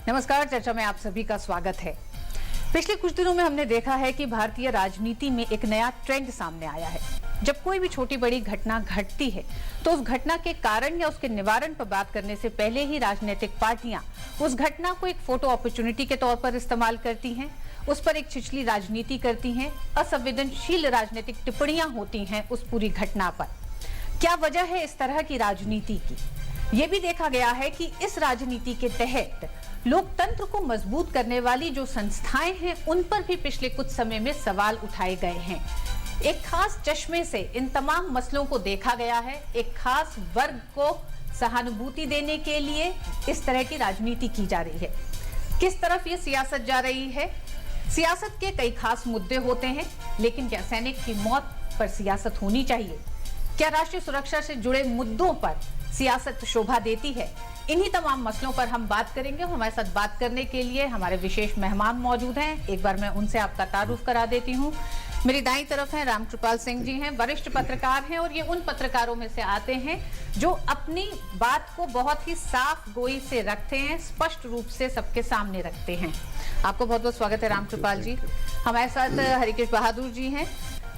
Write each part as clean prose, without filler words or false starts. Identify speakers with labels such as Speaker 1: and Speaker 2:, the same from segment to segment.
Speaker 1: नमस्कार, चर्चा में आप सभी का स्वागत है। पिछले कुछ दिनों में हमने देखा है कि भारतीय राजनीति में एक नया ट्रेंड सामने आया है। जब कोई भी छोटी बड़ी घटना घटती है तो उस घटना के कारण या उसके निवारण पर बात करने से पहले ही राजनीतिक पार्टियां उस घटना को एक फोटो अपॉर्चुनिटी के तौर पर इस्तेमाल करती हैं, उस पर एक छिछली राजनीति करती हैं, असंवेदनशील राजनीतिक टिप्पणियां होती हैं उस पूरी घटना पर। क्या वजह है इस तरह की राजनीति की? ये भी देखा गया है कि इस राजनीति के तहत लोकतंत्र को मजबूत करने वाली जो संस्थाएं हैं उन पर भी पिछले कुछ समय में सवाल उठाए गए हैं। एक खास चश्मे से इन तमाम मसलों को देखा गया है। एक खास वर्ग को सहानुभूति देने के लिए इस तरह की राजनीति की जा रही है। किस तरफ ये सियासत जा रही है? सियासत के कई खास मुद्दे होते हैं, लेकिन क्या सैनिक की मौत पर सियासत होनी चाहिए? क्या राष्ट्रीय सुरक्षा से जुड़े मुद्दों पर सियासत शोभा देती है? इन्हीं तमाम मसलों पर हम बात करेंगे। हमारे साथ बात करने के लिए हमारे विशेष मेहमान मौजूद हैं। एक बार मैं उनसे आपका तारुफ करा देती हूँ। मेरी दाईं तरफ हैं रामकृपाल सिंह जी हैं, वरिष्ठ पत्रकार हैं और ये उन पत्रकारों में से आते हैं जो अपनी बात को बहुत ही साफ गोई से रखते हैं, स्पष्ट रूप से सबके सामने रखते हैं। आपको बहुत बहुत स्वागत है रामकृपाल जी। हमारे साथ हरिकेश बहादुर जी हैं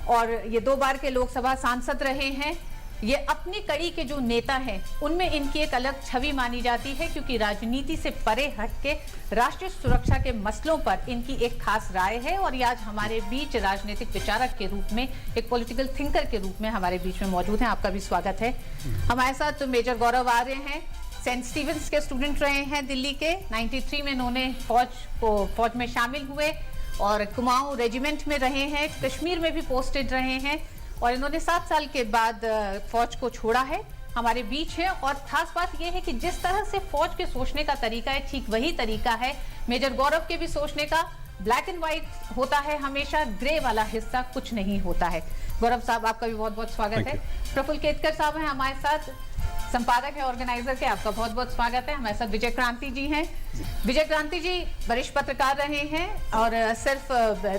Speaker 1: और ये 2 बार के लोकसभा सांसद रहे हैं। ये अपनी कड़ी के जो नेता हैं उनमें इनकी एक अलग छवि मानी जाती है, क्योंकि राजनीति से परे हटके राष्ट्रीय सुरक्षा के मसलों पर इनकी एक खास राय है। और ये आज हमारे बीच राजनीतिक विचारक के रूप में, एक पॉलिटिकल थिंकर के रूप में हमारे बीच में मौजूद हैं। आपका भी स्वागत है। हमारे साथ मेजर गौरव आ रहे हैं, सेंट स्टीवेंस के स्टूडेंट रहे हैं दिल्ली के। 93 में इन्होंने फौज में शामिल हुए और कुमाऊं रेजिमेंट में रहे हैं, कश्मीर में भी पोस्टेड रहे हैं और इन्होंने 7 साल के बाद फौज को छोड़ा है। हमारे बीच है और खास बात यह है कि जिस तरह से फौज के सोचने का तरीका है, ठीक वही तरीका है मेजर गौरव के भी सोचने का। ब्लैक एंड व्हाइट होता है हमेशा, ग्रे वाला हिस्सा कुछ नहीं होता है। गौरव साहब, आपका भी बहुत बहुत स्वागत है। प्रफुल्ल केतकर साहब हैं हमारे साथ, संपादक है ऑर्गेनाइजर के, आपका बहुत बहुत स्वागत है। हमारे साथ विजय क्रांति जी हैं। विजय क्रांति जी वरिष्ठ पत्रकार रहे हैं और सिर्फ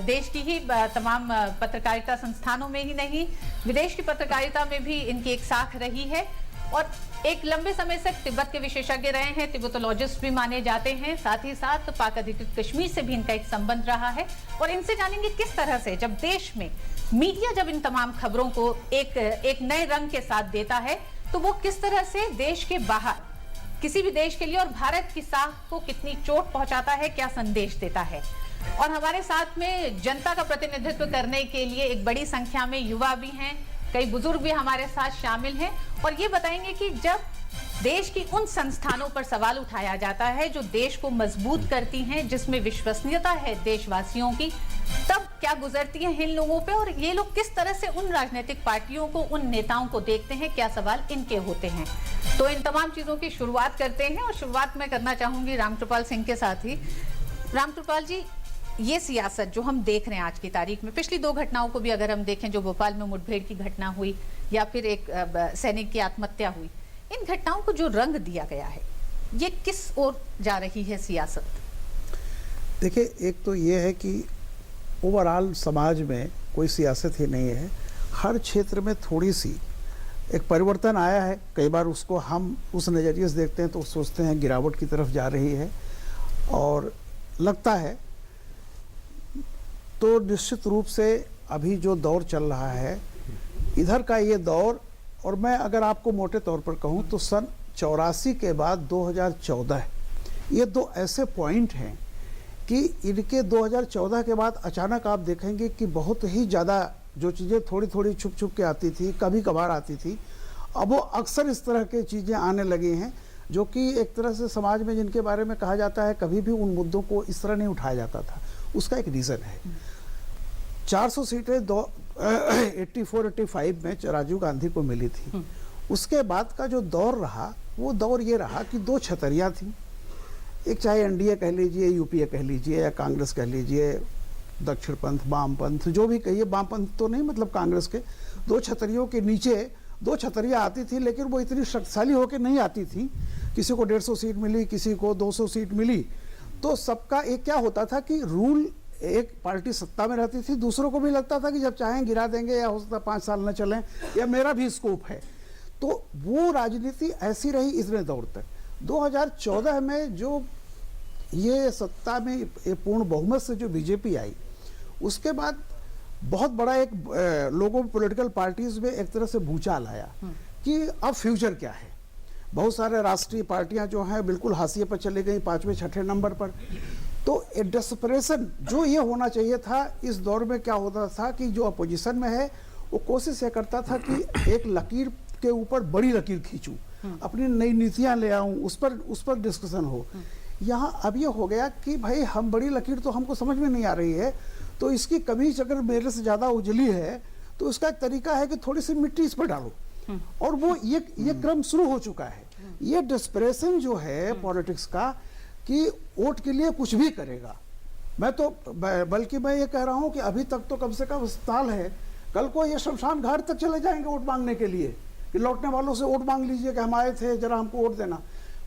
Speaker 1: देश की ही तमाम पत्रकारिता संस्थानों में ही नहीं, विदेश की पत्रकारिता में भी इनकी एक साख रही है और एक लंबे समय से तिब्बत के विशेषज्ञ रहे हैं, तिब्बतोलॉजिस्ट भी माने जाते हैं। साथ ही साथ पाक अधिकृत कश्मीर से भी इनका एक संबंध रहा है और इनसे जानेंगे किस तरह से जब देश में मीडिया जब इन तमाम खबरों को एक नए रंग के साथ देता है तो वो किस तरह से देश के बाहर किसी भी देश के लिए और भारत की साख को कितनी चोट पहुंचाता है, क्या संदेश देता है। और हमारे साथ में जनता का प्रतिनिधित्व करने के लिए एक बड़ी संख्या में युवा भी हैं, कई बुजुर्ग भी हमारे साथ शामिल हैं और ये बताएंगे कि जब देश की उन संस्थानों पर सवाल उठाया जाता है जो देश को मजबूत करती हैं, जिसमें विश्वसनीयता है देशवासियों की, तब क्या गुजरती है इन लोगों पे और ये लोग किस तरह से उन राजनीतिक पार्टियों को, उन नेताओं को देखते हैं, क्या सवाल इनके होते हैं। तो इन तमाम चीजों की शुरुआत करते हैं और शुरुआत मैं करना चाहूंगी रामकृपाल सिंह के साथ ही। रामकृपाल जी, ये सियासत जो हम देख रहे हैं आज की तारीख में, पिछली 2 घटनाओं को भी अगर हम देखें, जो भोपाल में मुठभेड़ की घटना हुई या फिर एक सैनिक की आत्महत्या हुई, इन घटनाओं को जो रंग दिया गया है, ये किस ओर जा रही है सियासत?
Speaker 2: देखिए, एक तो ये है कि ओवरऑल समाज में कोई सियासत ही नहीं है। हर क्षेत्र में थोड़ी सी एक परिवर्तन आया है। कई बार उसको हम उस नज़रिए से देखते हैं तो सोचते हैं गिरावट की तरफ जा रही है और लगता है। तो निश्चित रूप से अभी जो दौर चल रहा है, इधर का ये दौर, और मैं अगर आपको मोटे तौर पर कहूँ तो सन 84 के बाद 2014, ये 2 ऐसे पॉइंट हैं कि इनके 2014 के बाद अचानक आप देखेंगे कि बहुत ही ज़्यादा जो चीज़ें थोड़ी थोड़ी छुप छुप के आती थी, कभी कभार आती थी, अब वो अक्सर इस तरह की चीज़ें आने लगी हैं जो कि एक तरह से समाज में जिनके बारे में कहा जाता है कभी भी उन मुद्दों को इस तरह नहीं उठाया जाता था। उसका एक रीज़न है। 400 सीटें 84-85 में राजीव गांधी को मिली थी। उसके बाद का जो दौर रहा, वो दौर ये रहा कि 2 छतरियाँ थी। एक चाहे एनडीए कह लीजिए, यूपीए कह लीजिए या कांग्रेस कह लीजिए, दक्षिण पंथ, वाम पंथ, जो भी कहिए, वाम पंथ तो नहीं, मतलब कांग्रेस के 2 छतरियों के नीचे 2 छतरियाँ आती थी, लेकिन वो इतनी शक्तिशाली होकर नहीं आती थी। किसी को 150 सीट मिली, किसी को 200 सीट मिली। तो सबका एक क्या होता था कि रूल, एक पार्टी सत्ता में रहती थी, दूसरों को भी लगता था कि जब चाहें गिरा देंगे या हो सकता है 5 साल न चलें या मेरा भी स्कोप है। तो वो राजनीति ऐसी रही इतने दौर तक। 2014 में जो ये सत्ता में ये पूर्ण बहुमत से जो बीजेपी आई, उसके बाद बहुत बड़ा एक लोगों पॉलिटिकल पार्टीज में एक तरह से भूचाल आया कि अब फ्यूचर क्या है। बहुत सारे राष्ट्रीय पार्टियां जो हैं बिल्कुल हाशिए पर चले गई, 5वें 6ठे नंबर पर। तो एक डेस्परेशन जो ये होना चाहिए था इस दौर में, क्या होता था कि जो अपोजिशन में है वो कोशिश ये करता था कि एक लकीर के ऊपर बड़ी लकीर खींचूं, अपनी नई नीतियां ले आऊं, उस पर डिस्कशन हो। यहाँ अब ये हो गया कि भाई हम बड़ी लकीर तो हमको समझ में नहीं आ रही है, तो इसकी कमीज अगर मेरे से ज्यादा उजली है तो इसका एक तरीका है कि थोड़ी सी मिट्टी इस पर डालो, और वो ये क्रम शुरू हो चुका है। ये डेस्परेशन जो है पॉलिटिक्स का कि वोट के लिए कुछ भी करेगा। मैं तो बल्कि मैं ये कह रहा हूं कि अभी तक तो कम से कम अस्पताल है, कल को ये शमशान घाट तक चले जाएंगे वोट मांगने के लिए कि लौटने वालों से वोट मांग लीजिए कि हम आए थे, जरा हमको वोट देना।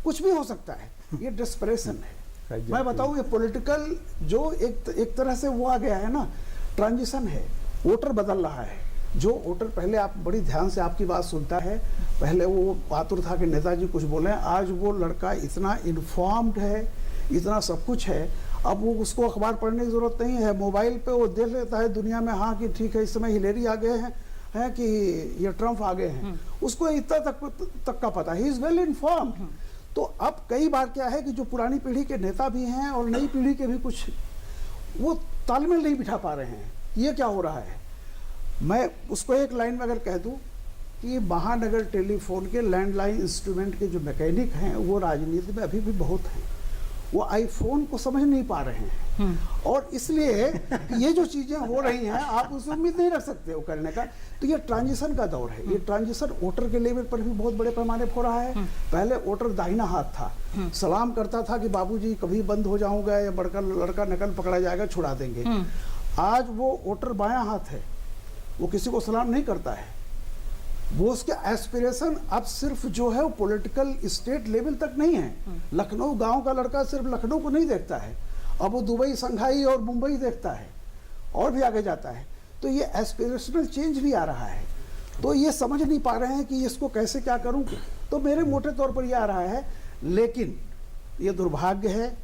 Speaker 2: कुछ भी हो सकता है, ये डेस्परेशन है। मैं बताऊं, ये पॉलिटिकल जो एक तरह से वो आ गया है ना, ट्रांजिशन है, वोटर बदल रहा है। जो वोटर पहले, आप बड़ी ध्यान से आपकी बात सुनता है, पहले वो आतुर था कि नेताजी कुछ बोले, आज वो लड़का इतना इन्फॉर्म्ड है, इतना सब कुछ है, अब वो उसको अखबार पढ़ने की जरूरत नहीं है, मोबाइल पे वो देख लेता है दुनिया में, हाँ कि ठीक है इस समय हिलेरी आ गए हैं कि ये ट्रम्प आ गए हैं, उसको इतना तक का पता है, ही इज वेल इन्फॉर्म्ड। तो अब कई बार क्या है कि जो पुरानी पीढ़ी के नेता भी हैं और नई पीढ़ी के भी कुछ वो तालमेल नहीं बिठा पा रहे हैं, ये क्या हो रहा है। मैं उसको एक लाइन में अगर कह दूं कि महानगर टेलीफोन के लैंडलाइन इंस्ट्रूमेंट के जो मैकेनिक हैं वो राजनीति में अभी भी बहुत हैं, वो आईफोन को समझ नहीं पा रहे हैं, और इसलिए ये जो चीजें हो रही हैं आप उससे उम्मीद नहीं रख सकते वो करने का। तो ये ट्रांजिशन का दौर है, ये ट्रांजिशन वोटर के लेवल पर भी बहुत बड़े पैमाने पर हो रहा है। पहले वोटर दाहिना हाथ था, सलाम करता था कि बाबूजी कभी बंद हो जाऊंगा या बड़का लड़का नकल पकड़ा जाएगा छुड़ा देंगे। आज वो वोटर बायां हाथ है, वो किसी को सलाम नहीं करता है, वो उसके एस्पिरेशन अब सिर्फ जो है वो पॉलिटिकल स्टेट लेवल तक नहीं है। लखनऊ गांव का लड़का सिर्फ लखनऊ को नहीं देखता है, अब वो दुबई, संघाई और मुंबई देखता है और भी आगे जाता है। तो ये एस्पिरेशनल चेंज भी आ रहा है, तो ये समझ नहीं पा रहे हैं कि इसको कैसे क्या करूं। तो मेरे मोटे तौर पर ये आ रहा है, लेकिन ये दुर्भाग्य है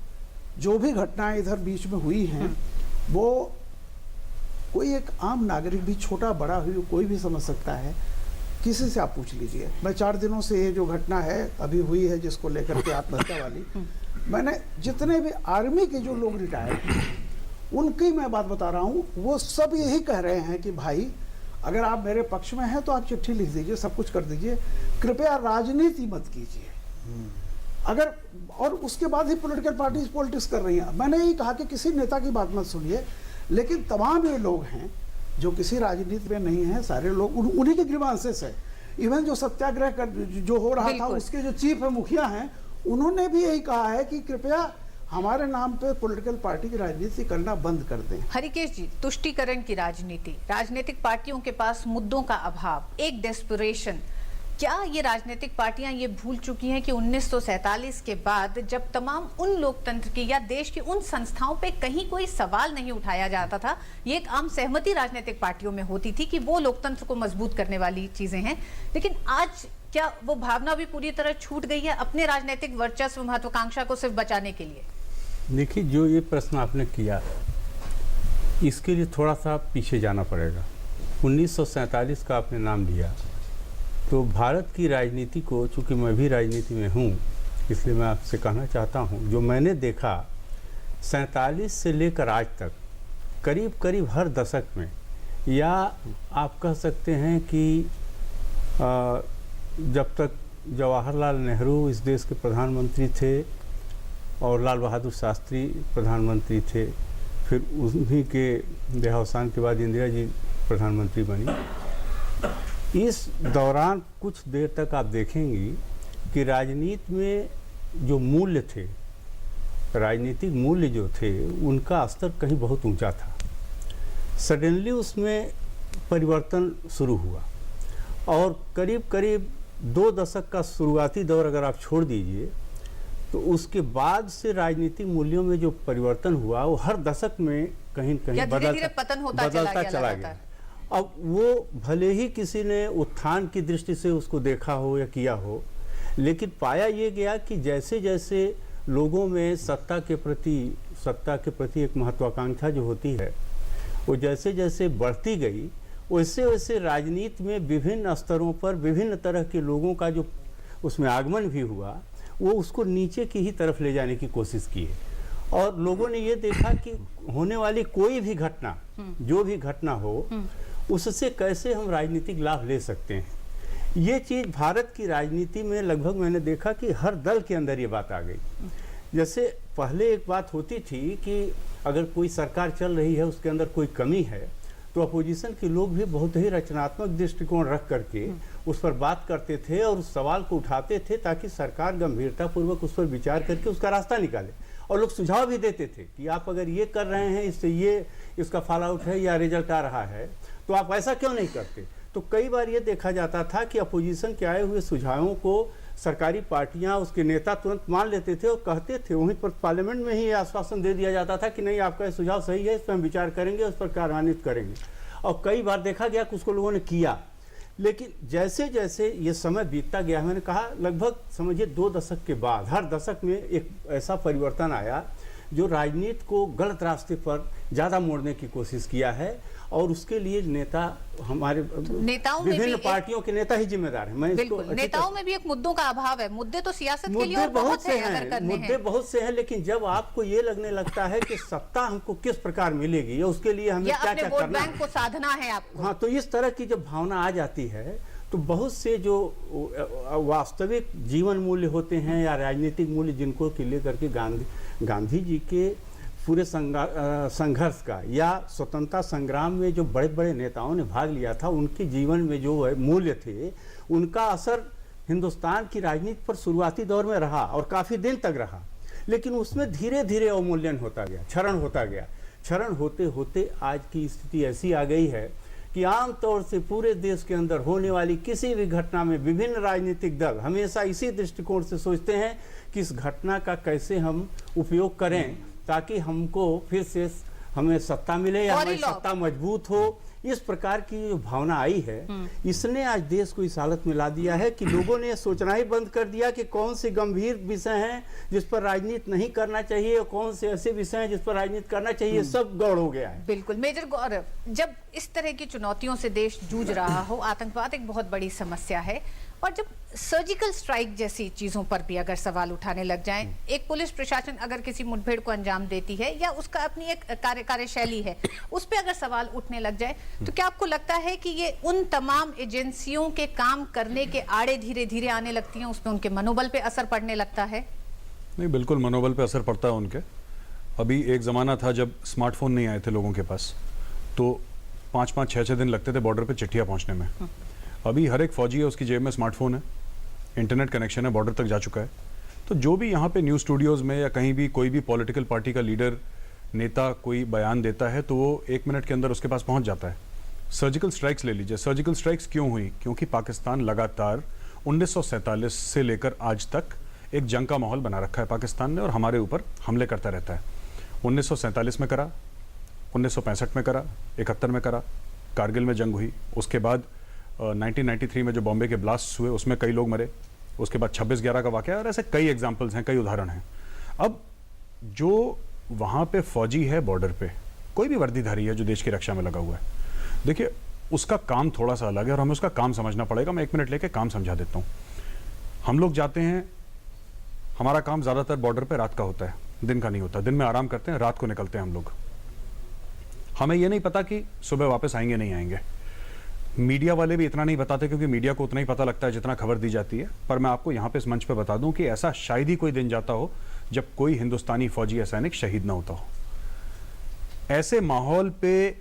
Speaker 2: जो भी घटनाएं इधर बीच में हुई हैं, वो कोई एक आम नागरिक भी, छोटा बड़ा हुई कोई भी समझ सकता है। किसी से आप पूछ लीजिए, मैं 4 दिनों से ये जो घटना है अभी हुई है जिसको लेकर के आत्महत्या वाली, मैंने जितने भी आर्मी के जो लोग रिटायर्ड उनकी मैं बात बता रहा हूँ, वो सब यही कह रहे हैं कि भाई अगर आप मेरे पक्ष में हैं तो आप चिट्ठी लिख दीजिए, सब कुछ कर दीजिए, कृपया राजनीति मत कीजिए। अगर, और उसके बाद ही पॉलिटिकल पार्टीज पॉलिटिक्स कर रही हैं। मैंने यही कहा कि किसी नेता की बात मत सुनिए, लेकिन तमाम ये लोग हैं जो किसी राजनीति में नहीं है, सारे लोग उन्हीं के ग्रीवांसेस है। इवन जो सत्याग्रह कर जो हो रहा था उसके जो चीफ है, मुखिया हैं, उन्होंने भी यही कहा है कि कृपया हमारे नाम पे पॉलिटिकल पार्टी की राजनीति करना बंद कर दें।
Speaker 1: हरिकेश जी, तुष्टीकरण की राजनीति, राजनीतिक पार्टियों के पास मुद्दों का अभाव, एक डेस्परेशन, क्या ये राजनीतिक पार्टियां ये भूल चुकी हैं कि 1947 के बाद जब तमाम उन लोकतंत्र की या देश की उन संस्थाओं पे कहीं कोई सवाल नहीं उठाया जाता था, ये एक आम सहमति राजनीतिक पार्टियों में होती थी कि वो लोकतंत्र को मजबूत करने वाली चीजें हैं, लेकिन आज क्या वो भावना भी पूरी तरह छूट गई है अपने राजनीतिक वर्चस्व महत्वाकांक्षा को सिर्फ बचाने के लिए?
Speaker 3: देखिए, जो ये प्रश्न आपने किया इसके लिए थोड़ा सा पीछे जाना पड़ेगा। 1947 का आपने नाम लिया, तो भारत की राजनीति को, चूँकि मैं भी राजनीति में हूँ इसलिए मैं आपसे कहना चाहता हूँ, जो मैंने देखा 47 से लेकर आज तक करीब करीब हर दशक में, या आप कह सकते हैं कि जब तक जवाहरलाल नेहरू इस देश के प्रधानमंत्री थे और लाल बहादुर शास्त्री प्रधानमंत्री थे, फिर उन्हीं के देहावसान के बाद इंदिरा जी प्रधानमंत्री बनी। इस दौरान कुछ देर तक आप देखेंगी कि राजनीति में जो मूल्य थे, राजनीतिक मूल्य जो थे, उनका स्तर कहीं बहुत ऊंचा था। सडनली उसमें परिवर्तन शुरू हुआ और करीब करीब 2 दशक का शुरुआती दौर अगर आप छोड़ दीजिए तो उसके बाद से राजनीतिक मूल्यों में जो परिवर्तन हुआ वो हर दशक में कहीं कहीं बदलता चला गया। अब वो भले ही किसी ने उत्थान की दृष्टि से उसको देखा हो या किया हो, लेकिन पाया ये गया कि जैसे जैसे लोगों में सत्ता के प्रति एक महत्वाकांक्षा जो होती है वो जैसे जैसे बढ़ती गई, वैसे वैसे राजनीति में विभिन्न स्तरों पर विभिन्न तरह के लोगों का जो उसमें आगमन भी हुआ, वो उसको नीचे की ही तरफ ले जाने की कोशिश की है। और लोगों ने ये देखा कि होने वाली कोई भी घटना, जो भी घटना हो, उससे कैसे हम राजनीतिक लाभ ले सकते हैं। ये चीज़ भारत की राजनीति में लगभग मैंने देखा कि हर दल के अंदर ये बात आ गई। जैसे पहले एक बात होती थी कि अगर कोई सरकार चल रही है, उसके अंदर कोई कमी है, तो अपोजिशन के लोग भी बहुत ही रचनात्मक दृष्टिकोण रख करके उस पर बात करते थे और उस सवाल को उठाते थे, ताकि सरकार गंभीरतापूर्वक उस पर विचार करके उसका रास्ता निकाले। और लोग सुझाव भी देते थे कि आप अगर ये कर रहे हैं, इससे ये इसका फॉल आउट है या रिजल्ट आ रहा है, तो आप ऐसा क्यों नहीं करते। तो कई बार ये देखा जाता था कि अपोजिशन के आए हुए सुझावों को सरकारी पार्टियां, उसके नेता तुरंत मान लेते थे और कहते थे, वहीं पर पार्लियामेंट में ही ये आश्वासन दे दिया जाता था कि नहीं, आपका ये सुझाव सही है, इस पर हम विचार करेंगे, उस पर कार्यान्वित करेंगे। और कई बार देखा गया कि उसको लोगों ने किया। लेकिन जैसे जैसे ये समय बीतता गया, मैंने कहा लगभग समझिए 2 दशक के बाद हर दशक में एक ऐसा परिवर्तन आया जो राजनीति को गलत रास्ते पर ज़्यादा मोड़ने की कोशिश किया है। और उसके लिए नेता, हमारे
Speaker 1: नेताओं में
Speaker 3: विभिन्न पार्टियों के नेता ही जिम्मेदार हैं। मैं
Speaker 1: बिल्कुल, नेताओं में भी एक मुद्दों का अभाव है। मुद्दे तो सियासत के लिए और बहुत से हैं, अगर करने
Speaker 3: मुद्दे बहुत से हैं, लेकिन जब आपको ये लगने लगता है कि सत्ता हमको किस प्रकार मिलेगी या उसके लिए हमें क्या क्या करना है,
Speaker 1: बैंक को साधना है आपको,
Speaker 3: हाँ, तो इस तरह की जब भावना आ जाती है, तो बहुत से जो वास्तविक जीवन मूल्य होते हैं या राजनीतिक मूल्य, जिनको के लेकर के गांधी जी के पूरे संघर्ष का या स्वतंत्रता संग्राम में जो बड़े बड़े नेताओं ने भाग लिया था, उनके जीवन में जो मूल्य थे, उनका असर हिंदुस्तान की राजनीति पर शुरुआती दौर में रहा और काफ़ी दिन तक रहा। लेकिन उसमें धीरे धीरे अवमूल्यन होता गया, क्षरण होता गया। क्षरण होते होते आज की स्थिति ऐसी आ गई है कि आमतौर से पूरे देश के अंदर होने वाली किसी भी घटना में विभिन्न राजनीतिक दल हमेशा इसी दृष्टिकोण से सोचते हैं कि इस घटना का कैसे हम उपयोग करें ताकि हमको फिर से हमें सत्ता मिले या हमारी सत्ता मजबूत हो। इस प्रकार की जो भावना आई है, इसने आज देश को इस हालत में ला दिया है कि लोगों ने सोचना ही बंद कर दिया कि कौन से गंभीर विषय हैं जिस पर राजनीति नहीं करना चाहिए और कौन से ऐसे विषय हैं जिस पर राजनीति करना चाहिए। सब गौड़ हो गया है।
Speaker 1: बिल्कुल मेजर गौरव, जब इस तरह की चुनौतियों से देश जूझ रहा हो, आतंकवाद एक बहुत बड़ी समस्या है, और जब सर्जिकल स्ट्राइक जैसी चीजों पर भी अगर सवाल उठाने लग जाएं, एक पुलिस प्रशासन अगर किसी मुठभेड़ को अंजाम देती है या उसका अपनी एक कार्यशैली है, उस पर अगर सवाल उठने लग जाए, तो क्या आपको लगता है कि ये उन तमाम एजेंसियों के काम करने के आड़े धीरे धीरे आने लगती हैं, उसमें उनके मनोबल पे असर पड़ने लगता है?
Speaker 4: नहीं, बिल्कुल मनोबल पे असर पड़ता है उनके। अभी एक ज़माना था जब स्मार्टफोन नहीं आए थे लोगों के पास, तो 5-5, 6-6 दिन लगते थे बॉर्डर पे चिट्ठियाँ पहुँचने में। अभी हर एक फौजी है, उसकी जेब में स्मार्टफोन है, इंटरनेट कनेक्शन है, बॉर्डर तक जा चुका है। तो जो भी यहाँ पे न्यूज़ स्टूडियोज़ में या कहीं भी कोई भी पॉलिटिकल पार्टी का लीडर, नेता कोई बयान देता है तो वो 1 मिनट के अंदर उसके पास पहुँच जाता है। सर्जिकल स्ट्राइक्स ले लीजिए। सर्जिकल स्ट्राइक्स क्यों हुई? क्योंकि पाकिस्तान लगातार 1947 से लेकर आज तक एक जंग का माहौल बना रखा है पाकिस्तान ने, और हमारे ऊपर हमले करता रहता है। 1947 में करा, 1965 में करा, 71 में करा, कारगिल में जंग हुई, उसके बाद 1993 में जो बॉम्बे के ब्लास्ट हुए उसमें कई लोग मरे, उसके बाद 26/11 का वाक़या, और ऐसे कई एग्जाम्पल्स हैं, कई उदाहरण हैं। अब जो वहाँ पे फौजी है बॉर्डर पे, कोई भी वर्दीधारी है जो देश की रक्षा में लगा हुआ है, देखिए उसका काम थोड़ा सा अलग है और हमें उसका काम समझना पड़ेगा। मैं 1 मिनट लेके काम समझा देता हूँ। हम लोग जाते हैं, हमारा काम ज़्यादातर बॉर्डर पे रात का होता है, दिन का नहीं होता। दिन में आराम करते हैं, रात को निकलते हैं हम लोग। हमें ये नहीं पता कि सुबह वापस आएंगे नहीं आएंगे। मीडिया वाले भी इतना नहीं बताते, क्योंकि मीडिया को उतना ही पता लगता है जितना खबर दी जाती है। पर मैं आपको यहाँ पे इस मंच पे बता दूं कि ऐसा शायद ही कोई दिन जाता हो जब कोई हिंदुस्तानी फौजी या सैनिक शहीद ना होता हो। ऐसे माहौल पे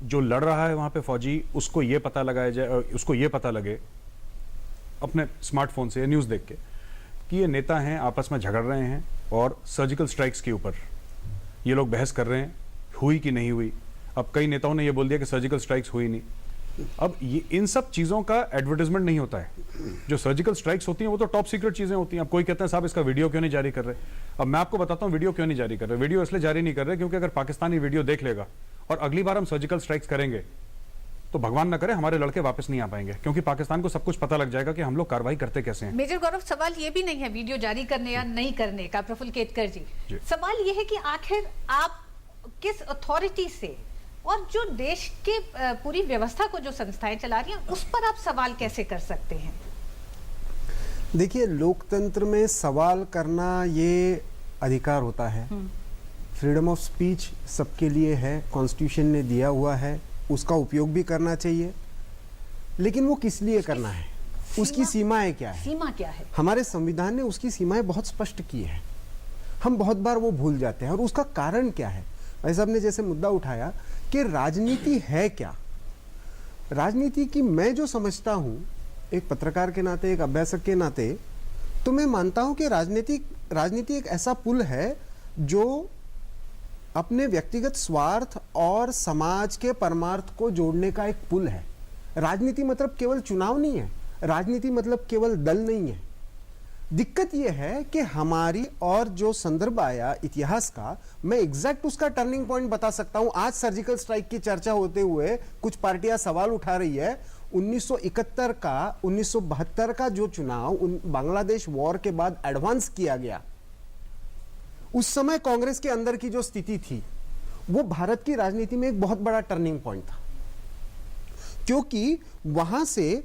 Speaker 4: जो लड़ रहा है वहाँ पे फौजी, उसको ये पता लगाया जाए, उसको ये पता लगे अपने स्मार्टफोन से न्यूज़ देख के कि ये नेता हैं, आपस में झगड़ रहे हैं और सर्जिकल स्ट्राइक्स के ऊपर ये लोग बहस कर रहे हैं, हुई कि नहीं हुई। अब कई नेताओं ने ये बोल दिया कि सर्जिकल स्ट्राइक्स हुई नहीं। अब ये इन सब चीज़ों का एडवर्टाइजमेंट नहीं होता है। जो सर्जिकल स्ट्राइक्स होती हैं वो तो टॉप सीक्रेट चीज़ें होती हैं। अब कोई कहता है साहब इसका वीडियो क्यों नहीं जारी कर रहे? अब मैं आपको बताता हूँ वीडियो क्यों नहीं जारी कर रहे। वीडियो इसलिए जारी नहीं कर रहे क्योंकि अगर पाकिस्तानी वीडियो देख लेगा और अगली बार हम सर्जिकल स्ट्राइक्स करेंगे तो भगवान न करे हमारे लड़के वापस नहीं आ पाएंगे, क्योंकि पाकिस्तान को सब कुछ पता लग जाएगा कि हम लोग कार्रवाई करते कैसे हैं।
Speaker 1: मेजर गौरव, सवाल ये भी नहीं है वीडियो जारी करने या नहीं करने का, प्रफुल्ल केतकर जी, सवाल ये है कि आखिर आप किस अथॉरिटी से और जो देश के पूरी व्यवस्था को जो संस्थाएं चला रही हैं उस पर आप सवाल कैसे कर सकते हैं?
Speaker 5: देखिए, लोकतंत्र में सवाल करना ये अधिकार होता है, फ्रीडम ऑफ स्पीच सबके लिए है, कॉन्स्टिट्यूशन ने दिया हुआ है, उसका उपयोग भी करना चाहिए, लेकिन वो किस लिए करना है, उसकी सीमाएं क्या है?
Speaker 1: सीमा क्या है?
Speaker 5: हमारे संविधान ने उसकी सीमाएं बहुत स्पष्ट की है, हम बहुत बार वो भूल जाते हैं। और उसका कारण क्या है? भाई साहब ने जैसे मुद्दा उठाया कि राजनीति है क्या, राजनीति की मैं जो समझता हूं एक पत्रकार के नाते, एक अभ्यासक के नाते, तो मैं मानता हूं कि राजनीति एक ऐसा पुल है जो अपने व्यक्तिगत स्वार्थ और समाज के परमार्थ को जोड़ने का एक पुल है। राजनीति मतलब केवल चुनाव नहीं है, राजनीति मतलब केवल दल नहीं है। दिक्कत यह है कि हमारी, और जो संदर्भ आया इतिहास का, मैं एग्जैक्ट उसका टर्निंग पॉइंट बता सकता हूं। आज सर्जिकल स्ट्राइक की चर्चा होते हुए कुछ पार्टियां सवाल उठा रही है, 1971 का 1972 का जो चुनाव बांग्लादेश वॉर के बाद एडवांस किया गया, उस समय कांग्रेस के अंदर की जो स्थिति थी वो भारत की राजनीति में एक बहुत बड़ा टर्निंग पॉइंट था, क्योंकि वहां से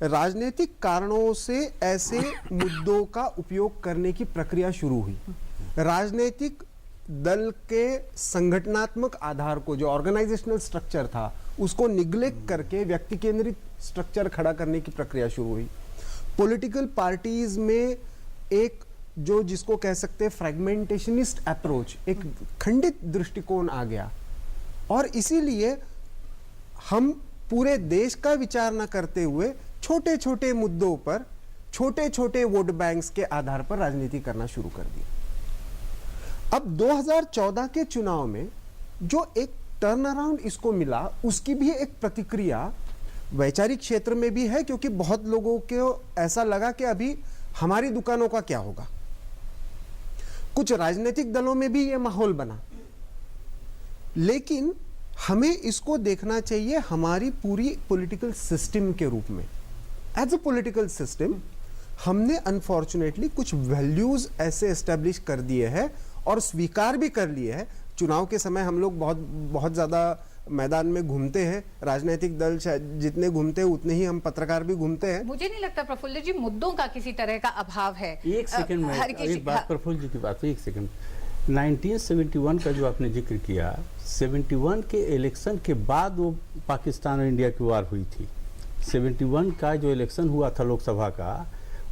Speaker 5: राजनीतिक कारणों से ऐसे मुद्दों का उपयोग करने की प्रक्रिया शुरू हुई। राजनीतिक दल के संगठनात्मक आधार को, जो ऑर्गेनाइजेशनल स्ट्रक्चर था, उसको निग्लेक्ट करके व्यक्ति केंद्रित स्ट्रक्चर खड़ा करने की प्रक्रिया शुरू हुई। पॉलिटिकल पार्टीज में एक जो जिसको कह सकते हैं फ्रैगमेंटेशनिस्ट अप्रोच, एक खंडित दृष्टिकोण आ गया, और इसीलिए हम पूरे देश का विचार न करते हुए छोटे छोटे मुद्दों पर छोटे छोटे वोट बैंक्स के आधार पर राजनीति करना शुरू कर दिया। अब 2014 के चुनाव में जो एक टर्न अराउंड इसको मिला, उसकी भी एक प्रतिक्रिया वैचारिक क्षेत्र में भी है, क्योंकि बहुत लोगों को ऐसा लगा कि अभी हमारी दुकानों का क्या होगा। कुछ राजनीतिक दलों में भी यह माहौल बना, लेकिन हमें इसको देखना चाहिए हमारी पूरी पॉलिटिकल सिस्टम के रूप में। एज अ पॉलिटिकल सिस्टम हमने अनफॉर्चुनेटली कुछ वैल्यूज ऐसे एस्टेब्लिश कर दिए हैं और स्वीकार भी कर लिए हैं। चुनाव के समय हम लोग बहुत ज्यादा मैदान में घूमते हैं, राजनीतिक दल जितने घूमते हैं उतने ही हम पत्रकार भी घूमते हैं।
Speaker 1: मुझे नहीं लगता प्रफुल्ल जी मुद्दों का किसी तरह का अभाव है।
Speaker 3: एक सेकंड में एक बात, प्रफुल्ल जी की बात, एक सेकंड। 1971 का जो आपने जिक्र किया, 71 के इलेक्शन के बाद वो पाकिस्तान और इंडिया की वार हुई थी। 71 का जो इलेक्शन हुआ था लोकसभा का,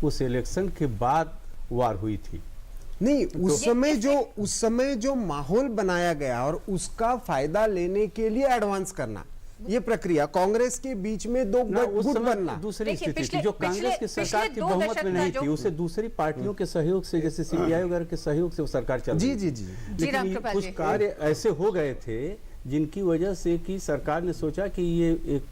Speaker 3: उस इलेक्शन के बाद वार हुई थी।
Speaker 5: नहीं, उस समय जो माहौल बनाया गया और उसका फायदा लेने के लिए एडवांस करना, ये प्रक्रिया कांग्रेस के बीच में दो गुट बनना,
Speaker 3: दूसरी स्थिति थी जो कांग्रेस की सरकार की बहुमत में नहीं थी, उसे दूसरी पार्टियों के सहयोग से, जैसे सीपीआई वगैरह के सहयोग से वो सरकार चल रही थी।
Speaker 5: जी।
Speaker 3: लेकिन कुछ कार्य ऐसे हो गए थे जिनकी वजह से कि सरकार ने सोचा कि ये एक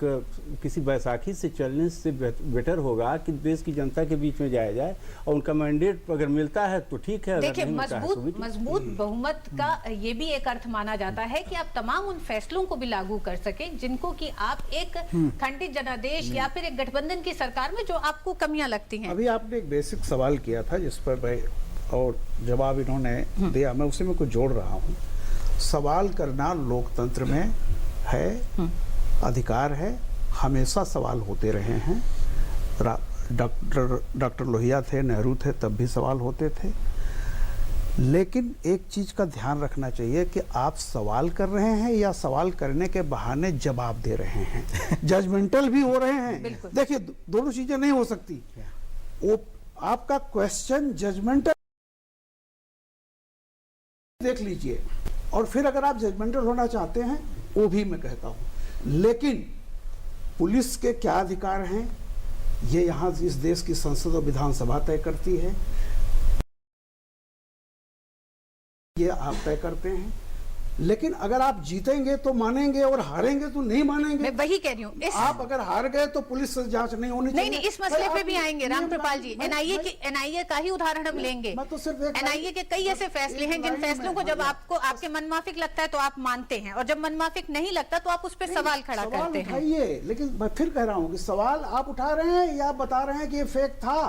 Speaker 3: किसी बैसाखी से चलने से बेटर होगा कि देश की जनता के बीच में जाया जाए, और उनका मैंडेट अगर मिलता है तो ठीक है।
Speaker 1: देखिए, मजबूत बहुमत का ये भी एक अर्थ माना जाता है कि आप तमाम उन फैसलों को भी लागू कर सके जिनको कि आप एक खंडित जनादेश या फिर एक गठबंधन की सरकार में जो आपको कमियां लगती हैं।
Speaker 2: अभी आपने एक बेसिक सवाल किया था जिस पर मैं, और जवाब इन्होंने दिया, मैं उसी में कुछ जोड़ रहा हूँ। सवाल करना लोकतंत्र में है, अधिकार है, हमेशा सवाल होते रहे हैं। डॉक्टर लोहिया थे, नेहरू थे, तब भी सवाल होते थे। लेकिन एक चीज का ध्यान रखना चाहिए कि आप सवाल कर रहे हैं या सवाल करने के बहाने जवाब दे रहे हैं, जजमेंटल भी हो रहे हैं। देखिए, दोनों चीजें नहीं हो सकती। वो आपका क्वेश्चन जजमेंटल देख लीजिए, और फिर अगर आप जजमेंटल होना चाहते हैं, वो भी मैं कहता हूं। लेकिन पुलिस के क्या अधिकार हैं, ये यहां इस देश की संसद और विधानसभा तय करती है, ये आप तय करते हैं। लेकिन अगर आप जीतेंगे तो मानेंगे और हारेंगे तो नहीं मानेंगे।
Speaker 1: मैं वही कह रही हूँ।
Speaker 2: आप अगर हार गए तो पुलिस से जांच नहीं होनी चाहिए।
Speaker 1: नहीं, इस मसले पे भी आएंगे
Speaker 2: मैं-
Speaker 1: रामकृपाल जी।
Speaker 2: मैं-
Speaker 1: एनआईए का ही उदाहरण हम लेंगे।
Speaker 2: मैं तो सिर्फ एक
Speaker 1: एनआईए के कई ऐसे फैसले हैं जिन फैसलों को जब आपको आपके मनमाफिक लगता है तो आप मानते हैं, और जब मनमाफिक नहीं लगता तो आप उस पर सवाल खड़ा करते हैं।
Speaker 2: उठाइए, लेकिन मैं फिर कह रहा हूँ कि सवाल आप उठा रहे हैं या आप बता रहे हैं कि ये फेक था।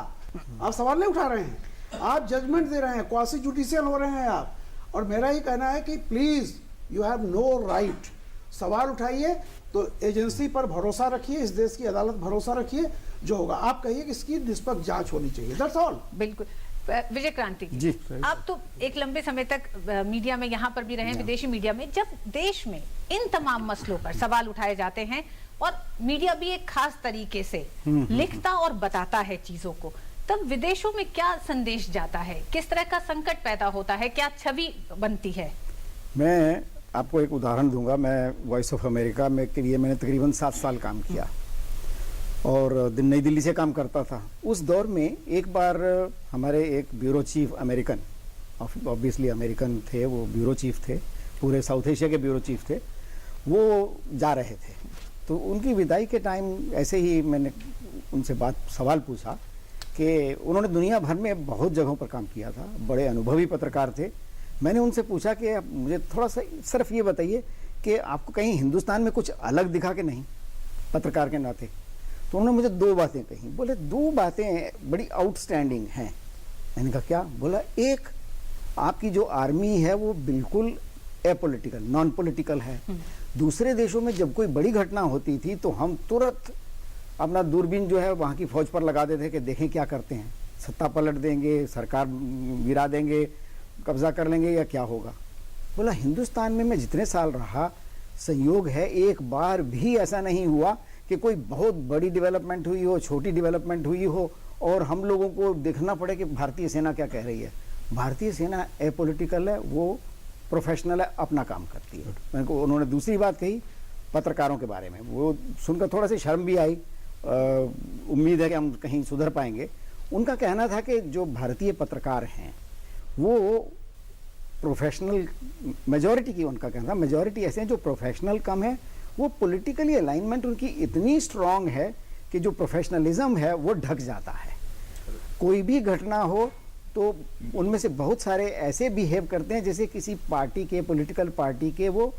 Speaker 2: आप सवाल नहीं उठा रहे हैं, आप जजमेंट दे रहे हैं, क्वासी जुडिशियल हो रहे हैं आप। और मेरा ही कहना है कि please you have no right. सवाल उठाइए तो एजेंसी पर भरोसा रखिए, इस देश की अदालत भरोसा रखिए, जो होगा आप कहिए कि इसकी निष्पक्ष जांच होनी चाहिए। That's all.
Speaker 1: बिल्कुल। विजय क्रांति
Speaker 5: जी।
Speaker 1: आप तो एक लंबे समय तक मीडिया में, यहाँ पर भी रहे, विदेशी मीडिया में, जब देश में इन तमाम मसलों पर सवाल उठाए जाते हैं और मीडिया भी एक खास तरीके से लिखता और बताता है चीजों को, तब विदेशों में क्या संदेश जाता है, किस तरह का संकट पैदा होता है, क्या छवि बनती है?
Speaker 6: मैं आपको एक उदाहरण दूंगा। मैं वॉइस ऑफ अमेरिका में के लिए मैंने तकरीबन 7 साल काम किया और नई दिल्ली से काम करता था। उस दौर में एक बार हमारे एक bureau chief American, obviously American थे, वो ब्यूरो चीफ थे, पूरे साउथ एशिया के ब्यूरो चीफ थे, वो जा रहे थे। तो उनकी विदाई के टाइम ऐसे ही मैंने उनसे सवाल पूछा कि उन्होंने दुनिया भर में बहुत जगहों पर काम किया था, बड़े अनुभवी पत्रकार थे। मैंने उनसे पूछा कि आप मुझे थोड़ा सा सिर्फ ये बताइए कि आपको कहीं हिंदुस्तान में कुछ अलग दिखा कि नहीं पत्रकार के नाते। तो उन्होंने मुझे 2 बातें कही। बोले 2 बातें बड़ी आउटस्टैंडिंग हैं। मैंने कहा क्या? बोला एक, आपकी जो आर्मी है वो बिल्कुल एपॉलिटिकल, नॉन पॉलिटिकल है। दूसरे देशों में जब कोई बड़ी घटना होती थी तो हम तुरंत अपना दूरबीन जो है वहाँ की फौज पर लगा देते कि देखें क्या करते हैं, सत्ता पलट देंगे, सरकार गिरा देंगे, कब्जा कर लेंगे या क्या होगा। बोला हिंदुस्तान में मैं जितने साल रहा, संयोग है एक बार भी ऐसा नहीं हुआ कि कोई बहुत बड़ी डेवलपमेंट हुई हो, छोटी डेवलपमेंट हुई हो और हम लोगों को देखना पड़े कि भारतीय सेना क्या कह रही है। भारतीय सेना एपॉलिटिकल है, वो प्रोफेशनल है, अपना काम करती है। मेरे को उन्होंने दूसरी बात कही पत्रकारों के बारे में, वो सुनकर थोड़ा सी शर्म भी आई। उम्मीद है कि हम कहीं सुधर पाएंगे। उनका कहना था कि जो भारतीय पत्रकार हैं वो प्रोफेशनल, मेजॉरिटी की उनका कहना था, मेजॉरिटी ऐसे हैं जो प्रोफेशनल कम है, वो पॉलिटिकली अलाइनमेंट उनकी इतनी स्ट्रांग है कि जो प्रोफेशनलिज्म है वो ढक जाता है। कोई भी घटना हो तो उनमें से बहुत सारे ऐसे बिहेव करते हैं जैसे किसी पार्टी के, पॉलिटिकल पार्टी के वो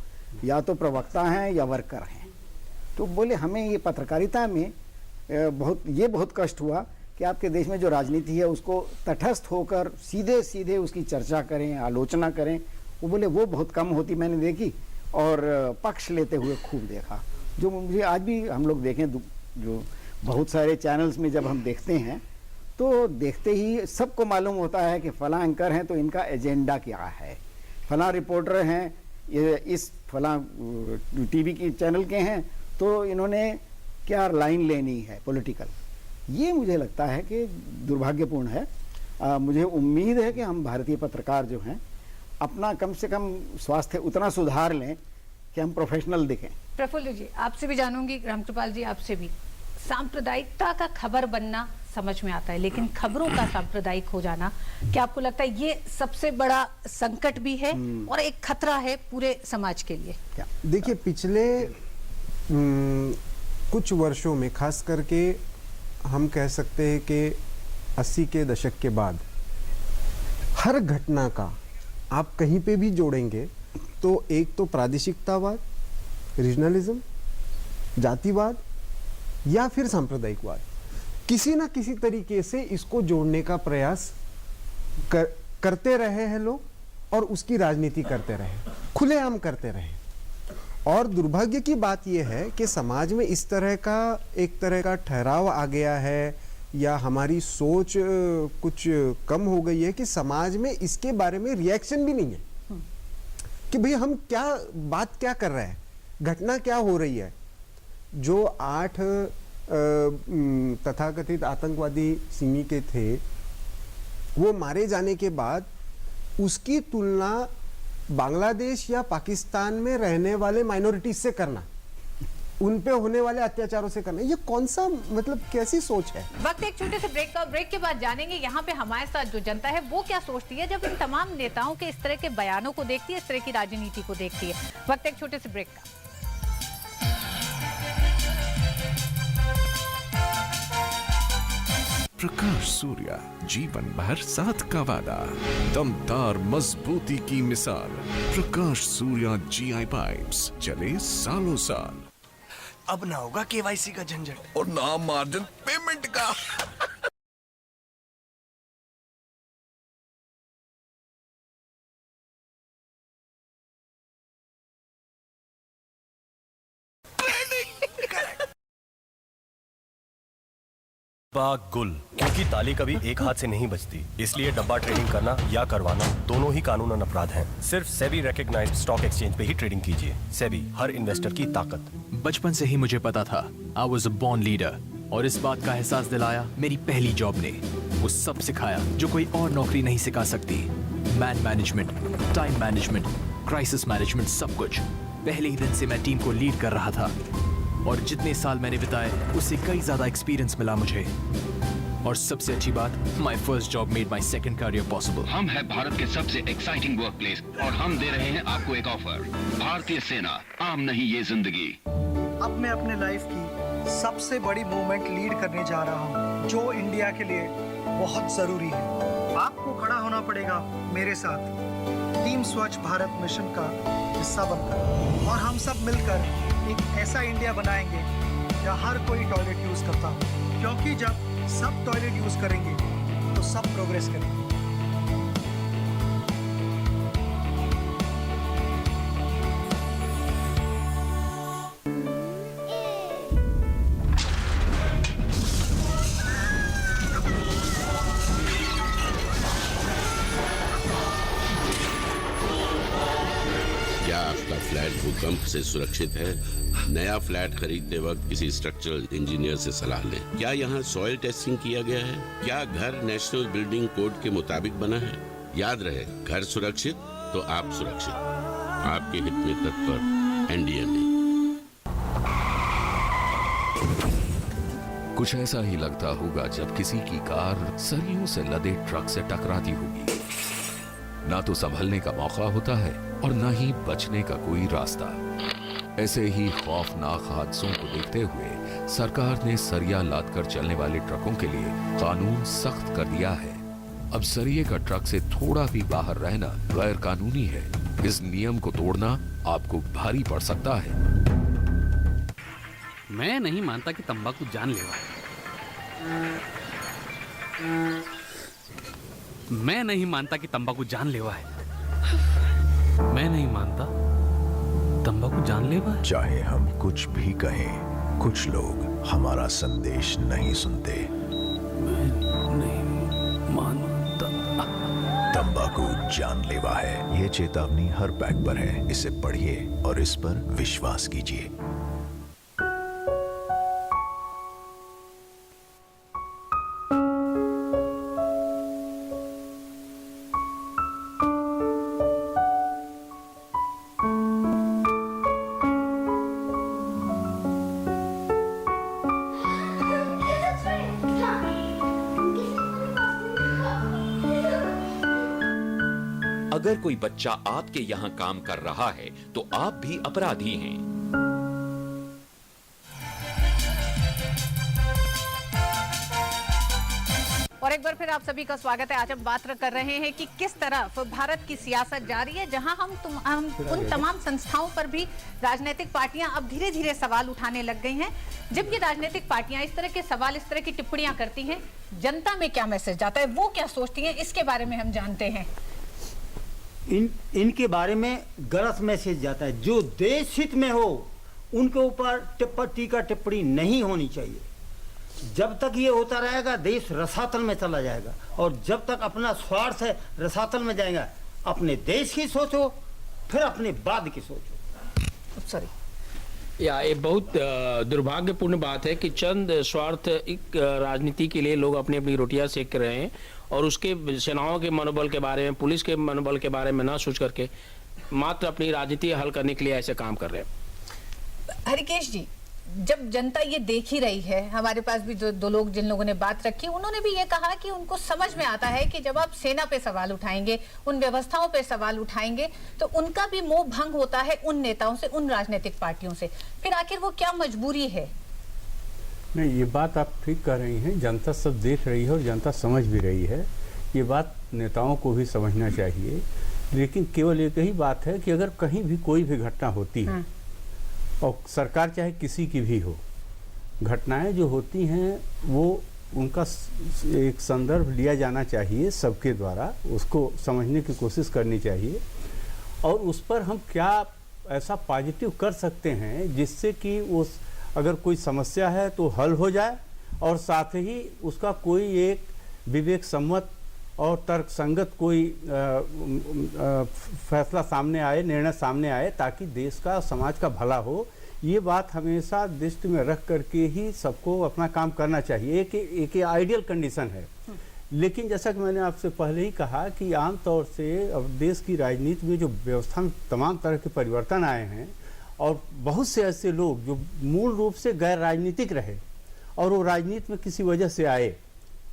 Speaker 6: या तो प्रवक्ता हैं या वर्कर हैं। तो बोले हमें ये पत्रकारिता में बहुत कष्ट हुआ कि आपके देश में जो राजनीति है उसको तटस्थ होकर सीधे सीधे उसकी चर्चा करें, आलोचना करें। वो बोले वो बहुत कम होती मैंने देखी, और पक्ष लेते हुए खूब देखा। जो मुझे आज भी हम लोग देखें, जो बहुत सारे चैनल्स में जब हम देखते हैं तो देखते ही सबको मालूम होता है कि फलां एंकर हैं तो इनका एजेंडा क्या है, फलां रिपोर्टर हैं, ये इस फलां टीवी की चैनल के हैं तो इन्होंने क्या लाइन लेनी है पॉलिटिकल। ये मुझे लगता है कि दुर्भाग्यपूर्ण है। मुझे उम्मीद है कि हम भारतीय पत्रकार जो हैं अपना कम से कम स्वास्थ्य उतना सुधार लें कि हम प्रोफेशनल दिखें।
Speaker 1: प्रफुल्ल जी, आपसे भी जानूंगी, रामकृपाल जी आपसे भी। सांप्रदायिकता का खबर बनना समझ में आता है, लेकिन खबरों का सांप्रदायिक हो जाना, क्या आपको लगता है ये सबसे बड़ा संकट भी है और एक खतरा है पूरे समाज के लिए?
Speaker 2: क्या
Speaker 5: देखिए, पिछले कुछ वर्षों में खास करके हम कह सकते हैं कि 80 के दशक के बाद हर घटना का आप कहीं पे भी जोड़ेंगे तो एक तो प्रादेशिकतावाद, रीजनलिज्म, जातिवाद या फिर सांप्रदायिकवाद, किसी ना किसी तरीके से इसको जोड़ने का प्रयास करते रहे हैं लोग और उसकी राजनीति करते रहे, खुलेआम करते रहे। और दुर्भाग्य की बात यह है कि समाज में इस तरह का एक तरह का ठहराव आ गया है या हमारी सोच कुछ कम हो गई है कि समाज में इसके बारे में रिएक्शन भी नहीं है कि भाई हम बात क्या कर रहे हैं, घटना क्या हो रही है। जो 8 तथाकथित आतंकवादी सिमी के थे, वो मारे जाने के बाद उसकी तुलना बांग्लादेश या पाकिस्तान में रहने वाले माइनॉरिटीज से करना, उन पे होने वाले अत्याचारों से करना, ये कौन सा मतलब कैसी सोच है?
Speaker 1: वक्त एक छोटे से ब्रेक के बाद जानेंगे यहाँ पे हमारे साथ जो जनता है वो क्या सोचती है जब इन तमाम नेताओं के इस तरह के बयानों को देखती है, इस तरह की राजनीति को देखती है। वक्त एक छोटे से ब्रेक का।
Speaker 7: प्रकाश सूर्या, जीवन भर साथ का वादा, दमदार मजबूती की मिसाल। प्रकाश सूर्या GI पाइप्स, चले सालों साल।
Speaker 8: अब ना होगा KYC का झंझट
Speaker 7: और ना मार्जिन पेमेंट का।
Speaker 8: गुल, क्योंकि ताली कभी एक हाथ से नहीं बजती, इसलिए डब्बा ट्रेडिंग करना या करवाना दोनों ही कानूनन अपराध हैं। सिर्फ सेबी रिकॉग्नाइज्ड स्टॉक एक्सचेंज पे ही ट्रेडिंग कीजिए। सेबी, हर इन्वेस्टर की ताकत।
Speaker 9: बचपन से ही मुझे पता था I was a born leader, और इस बात का एहसास दिलाया मेरी पहली जॉब ने। वो सब सिखाया जो कोई और नौकरी नहीं सिखा सकती। Man management, time management, crisis management, सब कुछ। पहले ही दिन से मैं टीम को लीड कर रहा था, और जितने साल मैंने बिताए उससे कई ज्यादा एक्सपीरियंस मिला मुझे। और सबसे अच्छी बात, my first job made my second career possible.
Speaker 10: हम है भारत के सबसे एक्साइटिंग वर्कप्लेस और हम दे रहे हैं आपको एक ऑफर। भारतीय सेना, आम नहीं ये जिंदगी।
Speaker 11: अब मैं अपने लाइफ की सबसे बड़ी मूवमेंट लीड करने जा रहा हूँ, जो इंडिया के लिए बहुत जरूरी है। आपको खड़ा होना पड़ेगा मेरे साथ टीम स्वच्छ भारत मिशन का हिस्सा बनकर, और हम सब मिलकर एक ऐसा इंडिया बनाएंगे जहाँ हर कोई टॉयलेट यूज करता हो, क्योंकि जब सब टॉयलेट यूज करेंगे तो सब प्रोग्रेस करेंगे।
Speaker 12: क्या आपका फ्लैट भूकंप से सुरक्षित है? नया फ्लैट खरीदते वक्त किसी स्ट्रक्चरल इंजीनियर से सलाह लें। क्या यहाँ सॉइल टेस्टिंग किया गया है? क्या घर नेशनल बिल्डिंग कोड के मुताबिक बना है? याद रहे, घर सुरक्षित तो आप सुरक्षित। आपके हित में तत्पर NDMA।
Speaker 7: कुछ ऐसा ही लगता होगा जब किसी की कार सरियों से लदे ट्रक से टकराती होगी। ना तो संभलने का मौका होता है और ना ही बचने का कोई रास्ता। ऐसे ही खौफनाक हादसों को देखते हुए सरकार ने सरिया लाद कर चलने वाले ट्रकों के लिए कानून सख्त कर दिया है। अब सरिये का ट्रक से थोड़ा भी बाहर रहना गैर कानूनी है। इस नियम को तोड़ना आपको भारी पड़ सकता है।
Speaker 13: मैं नहीं मानता कि तंबाकू जानलेवा है। मैं नहीं मानता कि तंबाकू जानलेवा है। मैं नहीं मानता तंबाकू जानलेवा है।
Speaker 14: चाहे हम कुछ भी कहें, कुछ लोग हमारा संदेश नहीं सुनते।
Speaker 13: मैं नहीं मानता।
Speaker 14: तंबाकू जानलेवा है। ये चेतावनी हर पैक पर है। इसे पढ़िए और इस पर विश्वास कीजिए।
Speaker 15: अगर कोई बच्चा आपके यहाँ काम कर रहा है तो आप भी अपराधी हैं।
Speaker 1: और एक बार फिर आप सभी का स्वागत है। आज हम बात कर रहे हैं कि किस तरह भारत की सियासत जारी है, जहां हम उन तमाम संस्थाओं पर भी राजनीतिक पार्टियां अब धीरे धीरे सवाल उठाने लग गई हैं। जब ये राजनीतिक पार्टियां इस तरह के सवाल, इस तरह की टिप्पणियां करती हैं, जनता में क्या मैसेज जाता है, वो क्या सोचती है, इसके बारे में हम जानते हैं।
Speaker 16: इनके बारे में गलत मैसेज जाता है। जो देश हित में हो उनके ऊपर टीका टिप्पणी नहीं होनी चाहिए। जब तक ये होता रहेगा देश रसातल में चला जाएगा, और जब तक अपना स्वार्थ है रसातल में जाएगा। अपने देश की सोचो, फिर अपने बाद की सोचो।
Speaker 1: सॉरी,
Speaker 17: ये बहुत दुर्भाग्यपूर्ण बात है कि चंद स्वार्थिक राजनीति के लिए लोग अपनी अपनी रोटियां सेक रहे हैं, और उसके सेनाओं के मनोबल के बारे में, पुलिस के मनोबल के बारे में ना सोच करके मात्र अपनी राजनीति हल करने के लिए ऐसे काम कर रहे हैं।
Speaker 1: हरिकेश जी, जब जनता ये देख ही रही है, हमारे पास भी जो दो लोग जिन लोगों ने बात रखी उन्होंने भी ये कहा कि उनको समझ में आता है कि जब आप सेना पे सवाल उठाएंगे, उन व्यवस्थाओं पे सवाल उठाएंगे, तो उनका भी मोह भंग होता है उन नेताओं से, उन राजनीतिक पार्टियों से। फिर आखिर वो क्या मजबूरी है?
Speaker 3: नहीं, ये बात आप ठीक कह रही हैं, जनता सब देख रही है और जनता समझ भी रही है। ये बात नेताओं को भी समझना चाहिए, लेकिन केवल एक ही बात है कि अगर कहीं भी कोई भी घटना होती है और सरकार चाहे किसी की भी हो, घटनाएं जो होती हैं वो उनका एक संदर्भ लिया जाना चाहिए सबके द्वारा, उसको समझने की कोशिश करनी चाहिए और उस पर हम क्या ऐसा पॉजिटिव कर सकते हैं जिससे कि उस अगर कोई समस्या है तो हल हो जाए और साथ ही उसका कोई एक विवेक सम्मत और तर्कसंगत कोई फैसला सामने आए, निर्णय सामने आए, ताकि देश का समाज का भला हो। ये बात हमेशा दृष्टि में रख करके ही सबको अपना काम करना चाहिए। एक आइडियल कंडीशन है, लेकिन जैसा कि मैंने आपसे पहले ही कहा कि आम तौर से अब देश की राजनीति में जो व्यवस्था में तमाम तरह के परिवर्तन आए हैं और बहुत से ऐसे लोग जो मूल रूप से गैर राजनीतिक रहे और वो राजनीति में किसी वजह से आए,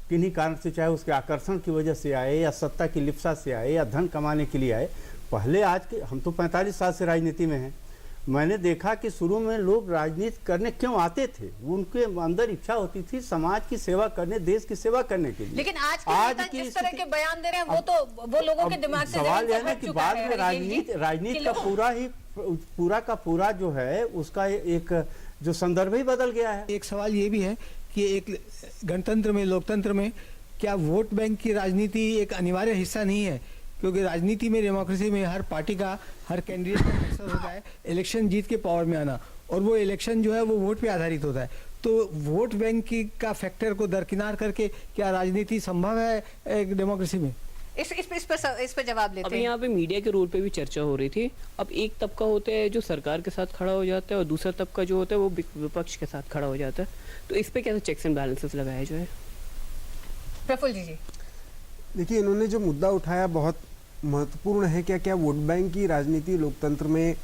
Speaker 3: किन्हीं कारण से, चाहे उसके आकर्षण की वजह से आए या सत्ता की लिप्सा से आए या धन कमाने के लिए आए। पहले आज के हम तो 45 साल से राजनीति में हैं, मैंने देखा कि शुरू में लोग राजनीति करने क्यों आते थे, उनके अंदर इच्छा होती थी समाज की सेवा करने, देश की सेवा करने के लिए।
Speaker 1: लेकिन आज के जिस तरह के बयान दे रहे हैं वो लोगों के दिमाग से
Speaker 3: सवाल यह है कि बाद में राजनीति का पूरा का पूरा जो है उसका एक जो संदर्भ ही बदल गया है।
Speaker 18: एक सवाल ये भी है कि एक गणतंत्र में, लोकतंत्र में क्या वोट बैंक की राजनीति एक अनिवार्य हिस्सा नहीं है? क्योंकि राजनीति में, डेमोक्रेसी में हर पार्टी का, हर कैंडिडेट का मकसद होता है इलेक्शन जीत के पावर में आना, और वो इलेक्शन जो है वो वोट पे आधारित होता है। तो वोट बैंक का फैक्टर को दरकिनार करके क्या राजनीति संभव है एक डेमोक्रेसी में?
Speaker 1: इस पर जवाब लेते हैं।
Speaker 19: अभी यहाँ पे मीडिया के रोल पे भी चर्चा हो रही थी। अब एक तबका होता है जो सरकार के साथ खड़ा हो जाता है और दूसरा तबका जो होता है वो विपक्ष के साथ खड़ा हो जाता है, तो इस पे कैसे चेक्स एंड बैलेंसेस लगाया जाए?
Speaker 1: प्रफुल्ल जी।
Speaker 5: देखिए, इन्होंने जो मुद्दा उठाया बहुत महत्वपूर्ण है। क्या वोट बैंक की राजनीति लोकतंत्र में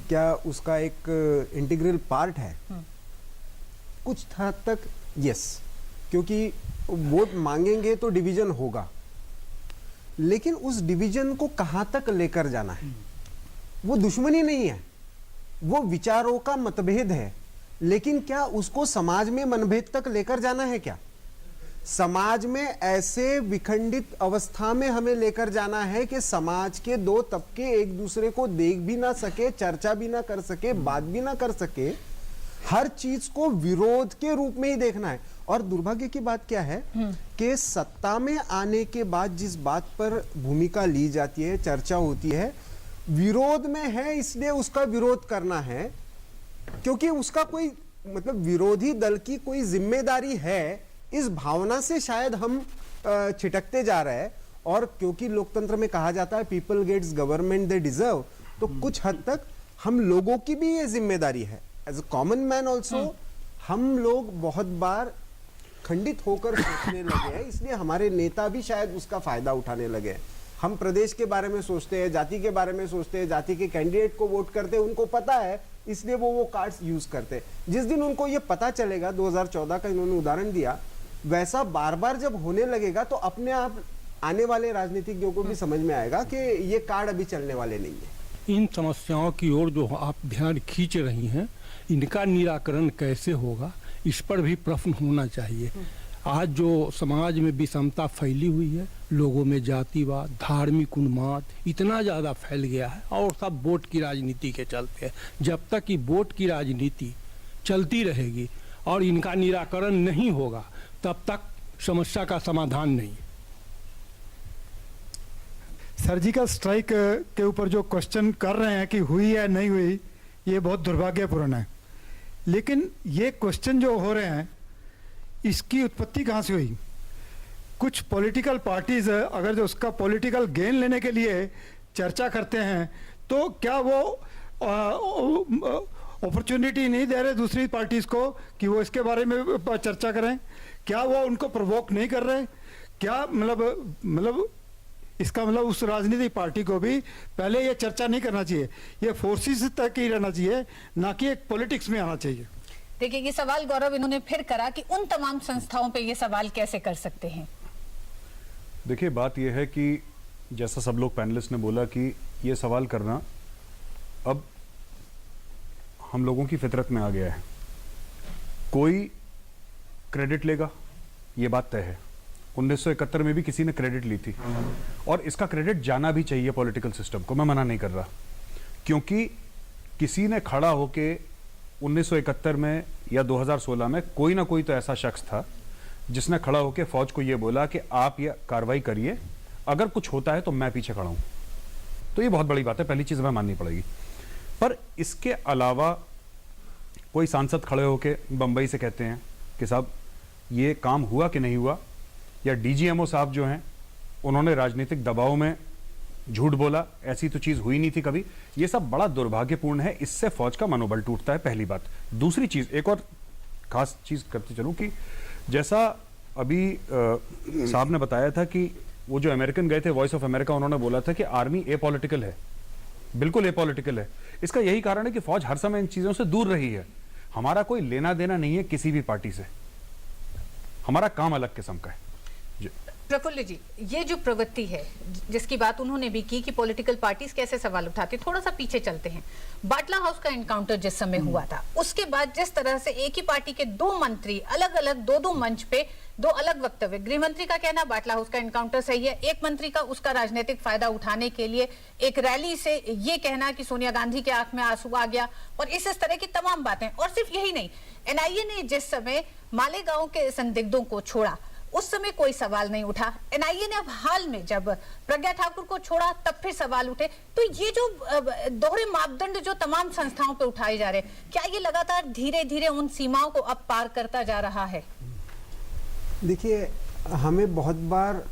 Speaker 5: क्या उसका एक इंटीग्रल पार्ट है? कुछ हद तक यस, क्योंकि वोट मांगेंगे तो डिवीजन होगा, लेकिन उस डिवीजन को कहां तक लेकर जाना है? वो दुश्मनी नहीं है, वो विचारों का मतभेद है, लेकिन क्या उसको समाज में मनभेद तक लेकर जाना है? क्या समाज में ऐसे विखंडित अवस्था में हमें लेकर जाना है कि समाज के दो तबके एक दूसरे को देख भी ना सके, चर्चा भी ना कर सके, बात भी ना कर सके, हर चीज को विरोध के रूप में ही देखना है? और दुर्भाग्य की बात क्या है कि सत्ता में आने के बाद जिस बात पर भूमिका ली जाती है, चर्चा होती है, विरोध में है इसलिए उसका विरोध करना है, क्योंकि उसका कोई मतलब विरोधी दल की कोई जिम्मेदारी है, इस भावना से शायद हम छिटकते जा रहे हैं। और क्योंकि लोकतंत्र में कहा जाता है people gets government they deserve, तो कुछ हद तक हम लोगों की भी ये जिम्मेदारी है, as a common man also. हम लोग बहुत बार खंडित होकर सोचने लगे हैं, इसलिए हमारे नेता भी शायद उसका फायदा उठाने लगे। हम प्रदेश के बारे में सोचते हैं, जाति के बारे में सोचते हैं, जाति के कैंडिडेट को वोट करते हैं, उनको पता है, इसलिए वो कार्ड्स यूज करते हैं। जिस दिन उनको ये पता चलेगा, 2014 का इन्होंने उदाहरण दिया, वैसा बार बार जब होने लगेगा तो अपने आप आने वाले राजनीतिज्ञों को भी समझ में आएगा कि ये कार्ड अभी चलने वाले नहीं है।
Speaker 20: इन समस्याओं की ओर जो आप ध्यान खींच रही हैं, इनका निराकरण कैसे होगा, इस पर भी प्रश्न होना चाहिए। आज जो समाज में विषमता फैली हुई है, लोगों में जातिवाद, धार्मिक उन्माद इतना ज़्यादा फैल गया है, और सब वोट की राजनीति के चलते हैं। जब तक कि वोट की राजनीति चलती रहेगी और इनका निराकरण नहीं होगा, तब तक समस्या का समाधान नहीं।
Speaker 21: सर्जिकल स्ट्राइक के ऊपर जो क्वेश्चन कर रहे हैं कि हुई या नहीं हुई, ये बहुत दुर्भाग्यपूर्ण है। लेकिन ये क्वेश्चन जो हो रहे हैं, इसकी उत्पत्ति कहाँ से हुई? कुछ पॉलिटिकल पार्टीज अगर जो उसका पॉलिटिकल गेन लेने के लिए चर्चा करते हैं, तो क्या वो अपॉर्चुनिटी नहीं दे रहे दूसरी पार्टीज को कि वो इसके बारे में चर्चा करें? क्या वो उनको प्रोवोक नहीं कर रहे? क्या मतलब इसका मतलब उस राजनीतिक पार्टी को भी पहले ये चर्चा नहीं करना चाहिए, ये फोर्सेस तक ही रहना चाहिए, ना कि एक पॉलिटिक्स में आना चाहिए।
Speaker 1: देखिए ये सवाल गौरव इन्होंने फिर करा कि उन तमाम संस्थाओं पे ये सवाल कैसे कर सकते हैं।
Speaker 4: देखिए बात यह है कि जैसा सब लोग पैनलिस्ट ने बोला कि ये सवाल करना अब हम लोगों की फितरत में आ गया है। कोई क्रेडिट लेगा, ये बात तय है। 1971 में भी किसी ने क्रेडिट ली थी और इसका क्रेडिट जाना भी चाहिए पॉलिटिकल सिस्टम को, मैं मना नहीं कर रहा, क्योंकि किसी ने खड़ा होके 1971 में या 2016 में कोई ना कोई तो ऐसा शख्स था जिसने खड़ा होकर फौज को यह बोला कि आप ये कार्रवाई करिए, अगर कुछ होता है तो मैं पीछे खड़ा हूं। तो ये बहुत बड़ी बात है, पहली चीज हमें माननी पड़ेगी। पर इसके अलावा कोई सांसद खड़े होकर बंबई से कहते हैं कि साहब ये काम हुआ कि नहीं हुआ, या डीजीएमओ साहब जो हैं उन्होंने राजनीतिक दबाव में झूठ बोला, ऐसी तो चीज हुई नहीं थी कभी। ये सब बड़ा दुर्भाग्यपूर्ण है, इससे फौज का मनोबल टूटता है, पहली बात। दूसरी चीज, एक और खास चीज करते चलूं कि जैसा अभी साहब ने बताया था कि वो जो अमेरिकन गए थे, वॉइस ऑफ अमेरिका, उन्होंने बोला था कि आर्मी एपॉलिटिकल है। बिल्कुल एपॉलिटिकल है। इसका यही कारण है कि फौज हर समय इन चीजों से दूर रही है। हमारा कोई लेना देना नहीं है किसी भी पार्टी से, हमारा काम अलग किस्म का है।
Speaker 1: प्रफुल्ल जी, ये जो प्रवृत्ति है जिसकी बात उन्होंने भी की कि पॉलिटिकल पार्टीज कैसे सवाल उठाती, थोड़ा सा पीछे चलते हैं। बाटला हाउस का एनकाउंटर जिस समय हुआ था, उसके बाद जिस तरह से एक ही पार्टी के दो मंत्री अलग अलग दो मंच पे दो अलग वक्तव्य, गृह मंत्री का कहना बाटला हाउस का एनकाउंटर सही है, एक मंत्री का उसका राजनीतिक फायदा उठाने के लिए एक रैली से ये कहना कि सोनिया गांधी के आंख में आंसू आ गया, और इस तरह की तमाम बातें। और सिर्फ यही नहीं, एनआईए ने जिस समय मालेगांव के संदिग्धों को छोड़ा उस समय कोई सवाल नहीं उठा। एनआईए ने अब हाल में जब प्रज्ञा ठाकुर को छोड़ा तब फिर सवाल उठे। तो ये जो दोहरे मापदंड जो तमाम संस्थाओं पे उठाए जा रहे हैं, क्या ये लगातार धीरे धीरे उन सीमाओं को अब पार करता जा रहा है?
Speaker 5: देखिए, हमें बहुत बार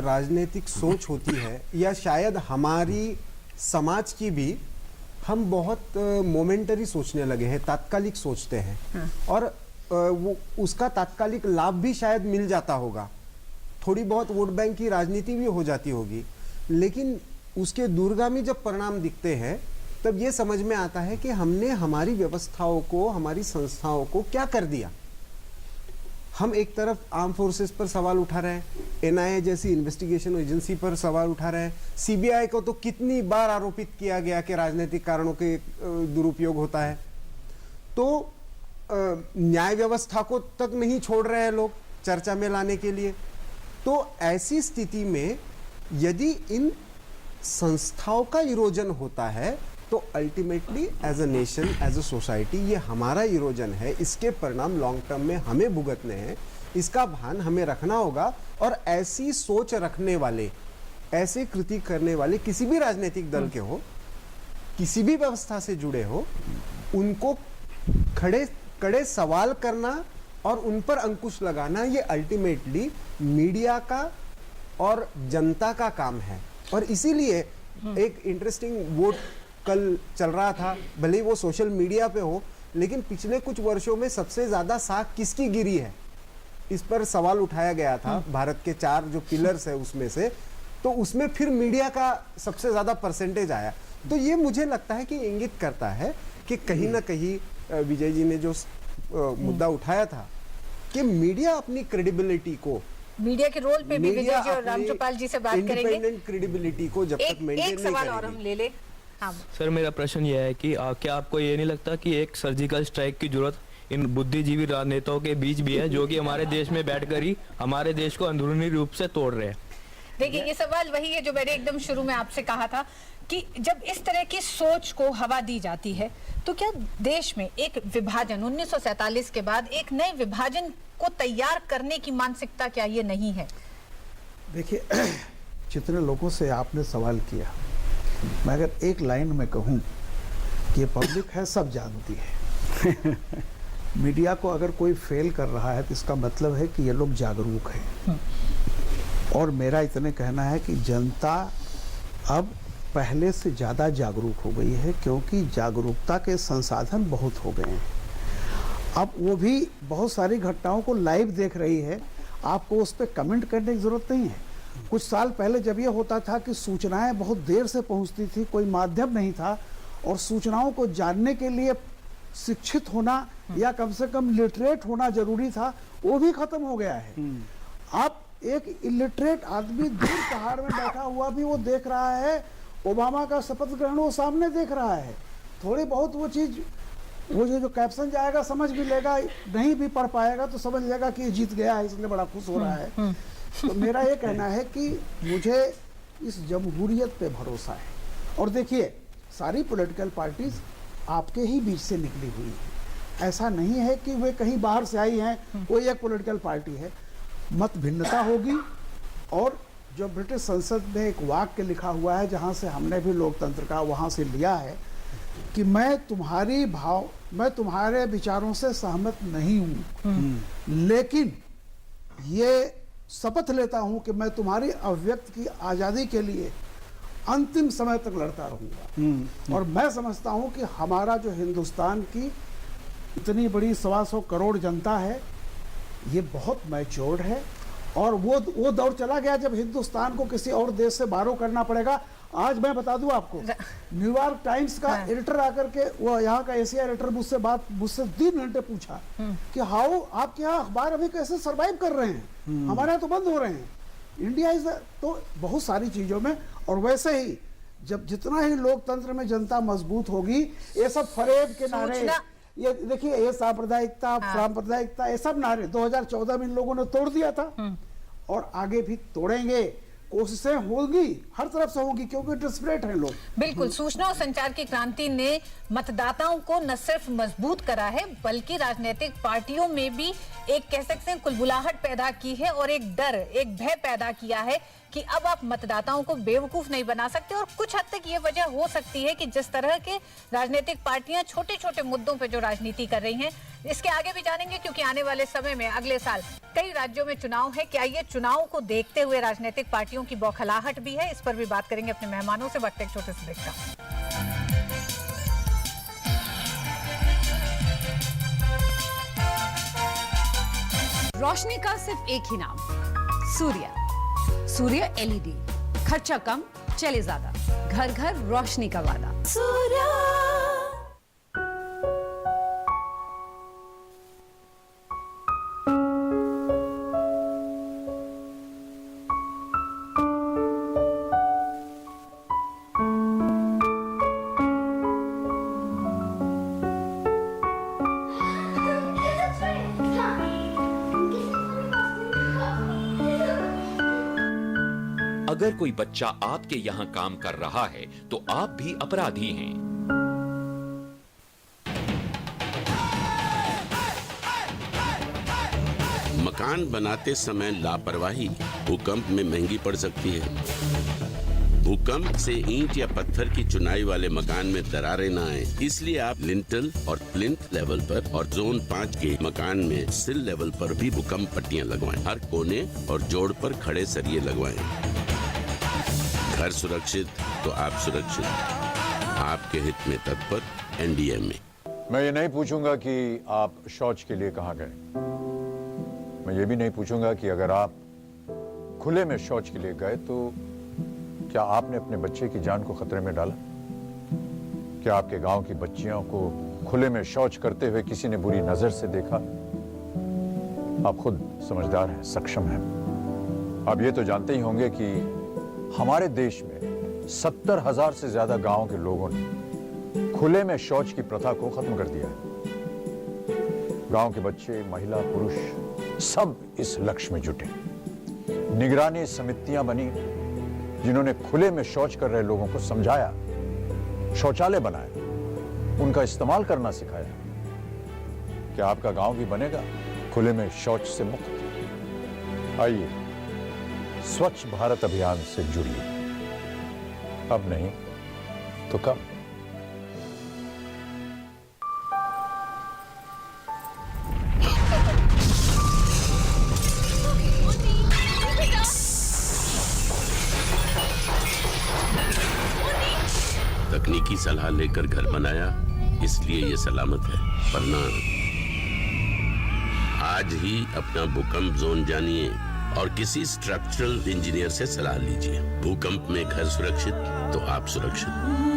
Speaker 5: राजनीतिक सोच होती है, या शायद हमारी समाज की भी, हम बहुत मोमेंटरी सोचने लगे हैं, तात्कालिक सोचते हैं। और वो उसका तात्कालिक लाभ भी शायद मिल जाता होगा, थोड़ी बहुत वोट बैंक की राजनीति भी हो जाती होगी, लेकिन उसके दूरगामी जब परिणाम दिखते हैं तब ये समझ में आता है कि हमने हमारी व्यवस्थाओं को, हमारी संस्थाओं को क्या कर दिया। हम एक तरफ आर्म फोर्सेस पर सवाल उठा रहे हैं, एनआईए जैसी इन्वेस्टिगेशन एजेंसी पर सवाल उठा रहे हैं, सीबीआई को तो कितनी बार आरोपित किया गया कि राजनीतिक कारणों के दुरुपयोग होता है। तो न्याय व्यवस्था को तक नहीं छोड़ रहे हैं लोग चर्चा में लाने के लिए। तो ऐसी स्थिति में यदि इन संस्थाओं का इरोजन होता है तो ultimately as a nation, as a society, ये हमारा इरोजन है, इसके परिणाम लॉन्ग टर्म में हमें भुगतने हैं, इसका भान हमें रखना होगा। और ऐसी सोच रखने वाले, ऐसे कृति करने वाले किसी भी राजनीतिक दल के हो, किसी भी व्यवस्था से जुड़े हो, उनको कड़े सवाल करना और उन पर अंकुश लगाना, ये अल्टीमेटली मीडिया का और जनता का काम है। और इसीलिए एक इंटरेस्टिंग वोट कल चल रहा था, भले ही वो सोशल मीडिया पे हो, लेकिन पिछले कुछ वर्षों में सबसे ज्यादा साख किसकी गिरी है, इस पर सवाल उठाया गया था। भारत के 4 जो पिलर्स है उसमें से, तो उसमें फिर मीडिया का सबसे ज्यादा परसेंटेज आया। तो ये मुझे लगता है कि इंगित करता है कि कहीं ना कहीं विजय जी ने जो मुद्दा उठाया था कि मीडिया अपनी क्रेडिबिलिटी को,
Speaker 1: मीडिया के रोल पे भी विजय जी और रामचोपाल जी से बात करेंगे।
Speaker 5: इंडिपेंडेंट क्रेडिबिलिटी को जब तक मेंटेन नहीं करेंगे।
Speaker 1: एक सवाल और हम ले ले। हाँ।
Speaker 22: सर, मेरा प्रश्न यह है कि क्या आपको ये नहीं लगता कि एक सर्जिकल स्ट्राइक की जरूरत इन बुद्धिजीवी राजनेताओं के बीच भी है, जो कि हमारे देश में बैठकर ही हमारे देश को अंदरूनी रूप से तोड़ रहे हैं?
Speaker 1: देखिए, ये सवाल वही है जो मैंने एकदम शुरू में आपसे कहा था कि जब इस तरह की सोच को हवा दी जाती है तो क्या देश में एक विभाजन 1947 के बाद एक नए विभाजन को तैयार करने की मानसिकता क्या ये नहीं है?
Speaker 2: देखिए, जितने लोगों से आपने सवाल किया, मैं अगर एक लाइन में कहूं कि ये पब्लिक है, सब जानती है। मीडिया को अगर कोई फेल कर रहा है तो इसका मतलब है कि ये लोग जागरूक हैं। और मेरा इतने कहना है कि जनता अब पहले से ज़्यादा जागरूक हो गई है, क्योंकि जागरूकता के संसाधन बहुत हो गए हैं। अब वो भी बहुत सारी घटनाओं को लाइव देख रही है, आपको उस पर कमेंट करने की ज़रूरत नहीं है। कुछ साल पहले जब ये होता था कि सूचनाएं बहुत देर से पहुंचती थी, कोई माध्यम नहीं था, और सूचनाओं को जानने के लिए शिक्षित होना या कम से कम लिटरेट होना जरूरी था, वो भी खत्म हो गया है। आप एक इलिटरेट आदमी दूर पहाड़ में बैठा हुआ भी वो देख रहा है, ओबामा का शपथ ग्रहण वो सामने देख रहा है। थोड़ी बहुत वो चीज, वो जो कैप्शन जाएगा समझ भी लेगा, नहीं भी पढ़ पाएगा तो समझ लेगा कि ये जीत गया है, इसलिए बड़ा खुश हो रहा है। तो मेरा ये कहना है कि मुझे इस जमहूरियत पे भरोसा है। और देखिए, सारी पॉलिटिकल पार्टीज आपके ही बीच से निकली हुई है, ऐसा नहीं है कि वे कहीं बाहर से आई हैं, कोई एक पॉलिटिकल पार्टी है। मत भिन्नता होगी, और जो ब्रिटिश संसद में एक वाक्य लिखा हुआ है, जहाँ से हमने भी लोकतंत्र का वहाँ से लिया है कि मैं तुम्हारे विचारों से सहमत नहीं हूँ, लेकिन ये शपथ लेता हूँ कि मैं तुम्हारी अभिव्यक्ति की आज़ादी के लिए अंतिम समय तक लड़ता रहूँगा। और मैं समझता हूँ कि हमारा जो हिंदुस्तान की इतनी बड़ी 125 करोड़ जनता है, ये बहुत मैच्योर्ड है, और वो दौर चला गया जब हिंदुस्तान को किसी और देश से बारो करना पड़ेगा। आज मैं बता दूं आपको, न्यूयॉर्क टाइम्स का एडिटर आकर के, वो यहाँ का एशिया एडिटर मुझसे 3 घंटे पूछा कि हाउ आपके यहाँ अखबार अभी कैसे सरवाइव कर रहे हैं, हमारे यहाँ तो बंद हो रहे हैं। इंडिया इज तो बहुत सारी चीजों में। और वैसे ही जब जितना ही लोकतंत्र में जनता मजबूत होगी, ये सब फरेब के नारे, ये देखिए, ये सांप्रदायिकता, सांप्रदायिकता, ये सब नारे 2014 में इन लोगों ने तोड़ दिया था, और आगे भी तोड़ेंगे। कोशिशें होगी, हर तरफ से होगी, क्योंकि डिस्परेट हैं लोग।
Speaker 1: बिल्कुल, सूचना और संचार की क्रांति ने मतदाताओं को न सिर्फ मजबूत करा है, बल्कि राजनीतिक पार्टियों में भी एक कह सकते हैं कुलबुलाहट पैदा की है, और एक डर, एक भय पैदा किया है कि अब आप मतदाताओं को बेवकूफ नहीं बना सकते। और कुछ हद तक ये वजह हो सकती है कि जिस तरह के राजनीतिक पार्टियां छोटे छोटे मुद्दों पे जो राजनीति कर रही हैं, इसके आगे भी जानेंगे, क्योंकि आने वाले समय में अगले साल कई राज्यों में चुनाव है। क्या ये चुनाव को देखते हुए राजनीतिक पार्टियों की बौखलाहट भी है? इस पर भी बात करेंगे अपने मेहमानों से। बढ़ते एक छोटे से ब्रेक का।
Speaker 6: रोशनी का सिर्फ एक ही नाम, सूर्य LED, खर्चा कम, चले ज्यादा, घर घर रोशनी का वादा। सूर्य।
Speaker 15: अगर कोई बच्चा आपके यहाँ काम कर रहा है तो आप भी अपराधी हैं।
Speaker 12: मकान बनाते समय लापरवाही भूकंप में महंगी पड़ सकती है। भूकंप से ईंट या पत्थर की चुनाई वाले मकान में दरारें न आए, इसलिए आप लिंटल और प्लिंथ लेवल पर और जोन 5 के मकान में सिल लेवल पर भी भूकंप पट्टियां लगवाएं। हर कोने और जोड़ पर खड़े सरिये लगवाएं। घर सुरक्षित तो आप सुरक्षित। आपके हित में तत्पर NDMA।
Speaker 8: मैं ये नहीं पूछूंगा कि आप शौच के लिए कहाँ गए। मैं ये भी नहीं पूछूंगा कि अगर आप खुले में शौच के लिए गए तो क्या आपने अपने बच्चे की जान को खतरे में डाला? क्या आपके गांव की बच्चियों को खुले में शौच करते हुए किसी ने बुरी नजर से देखा? आप खुद समझदार हैं, सक्षम हैं। आप ये तो जानते ही होंगे कि हमारे देश में 70,000 से ज्यादा गांवों के लोगों ने खुले में शौच की प्रथा को खत्म कर दिया है। गांव के बच्चे, महिला, पुरुष सब इस लक्ष्य में जुटे। निगरानी समितियां बनी जिन्होंने खुले में शौच कर रहे लोगों को समझाया, शौचालय बनाया, उनका इस्तेमाल करना सिखाया। क्या आपका गांव भी बनेगा खुले में शौच से मुक्त? आइए स्वच्छ भारत अभियान से जुड़िए। अब नहीं तो कब?
Speaker 12: तकनीकी सलाह लेकर घर बनाया, इसलिए ये सलामत है। वरना आज ही अपना भूकंप जोन जानिए और किसी स्ट्रक्चरल इंजीनियर से सलाह लीजिए। भूकंप में घर सुरक्षित तो आप सुरक्षित।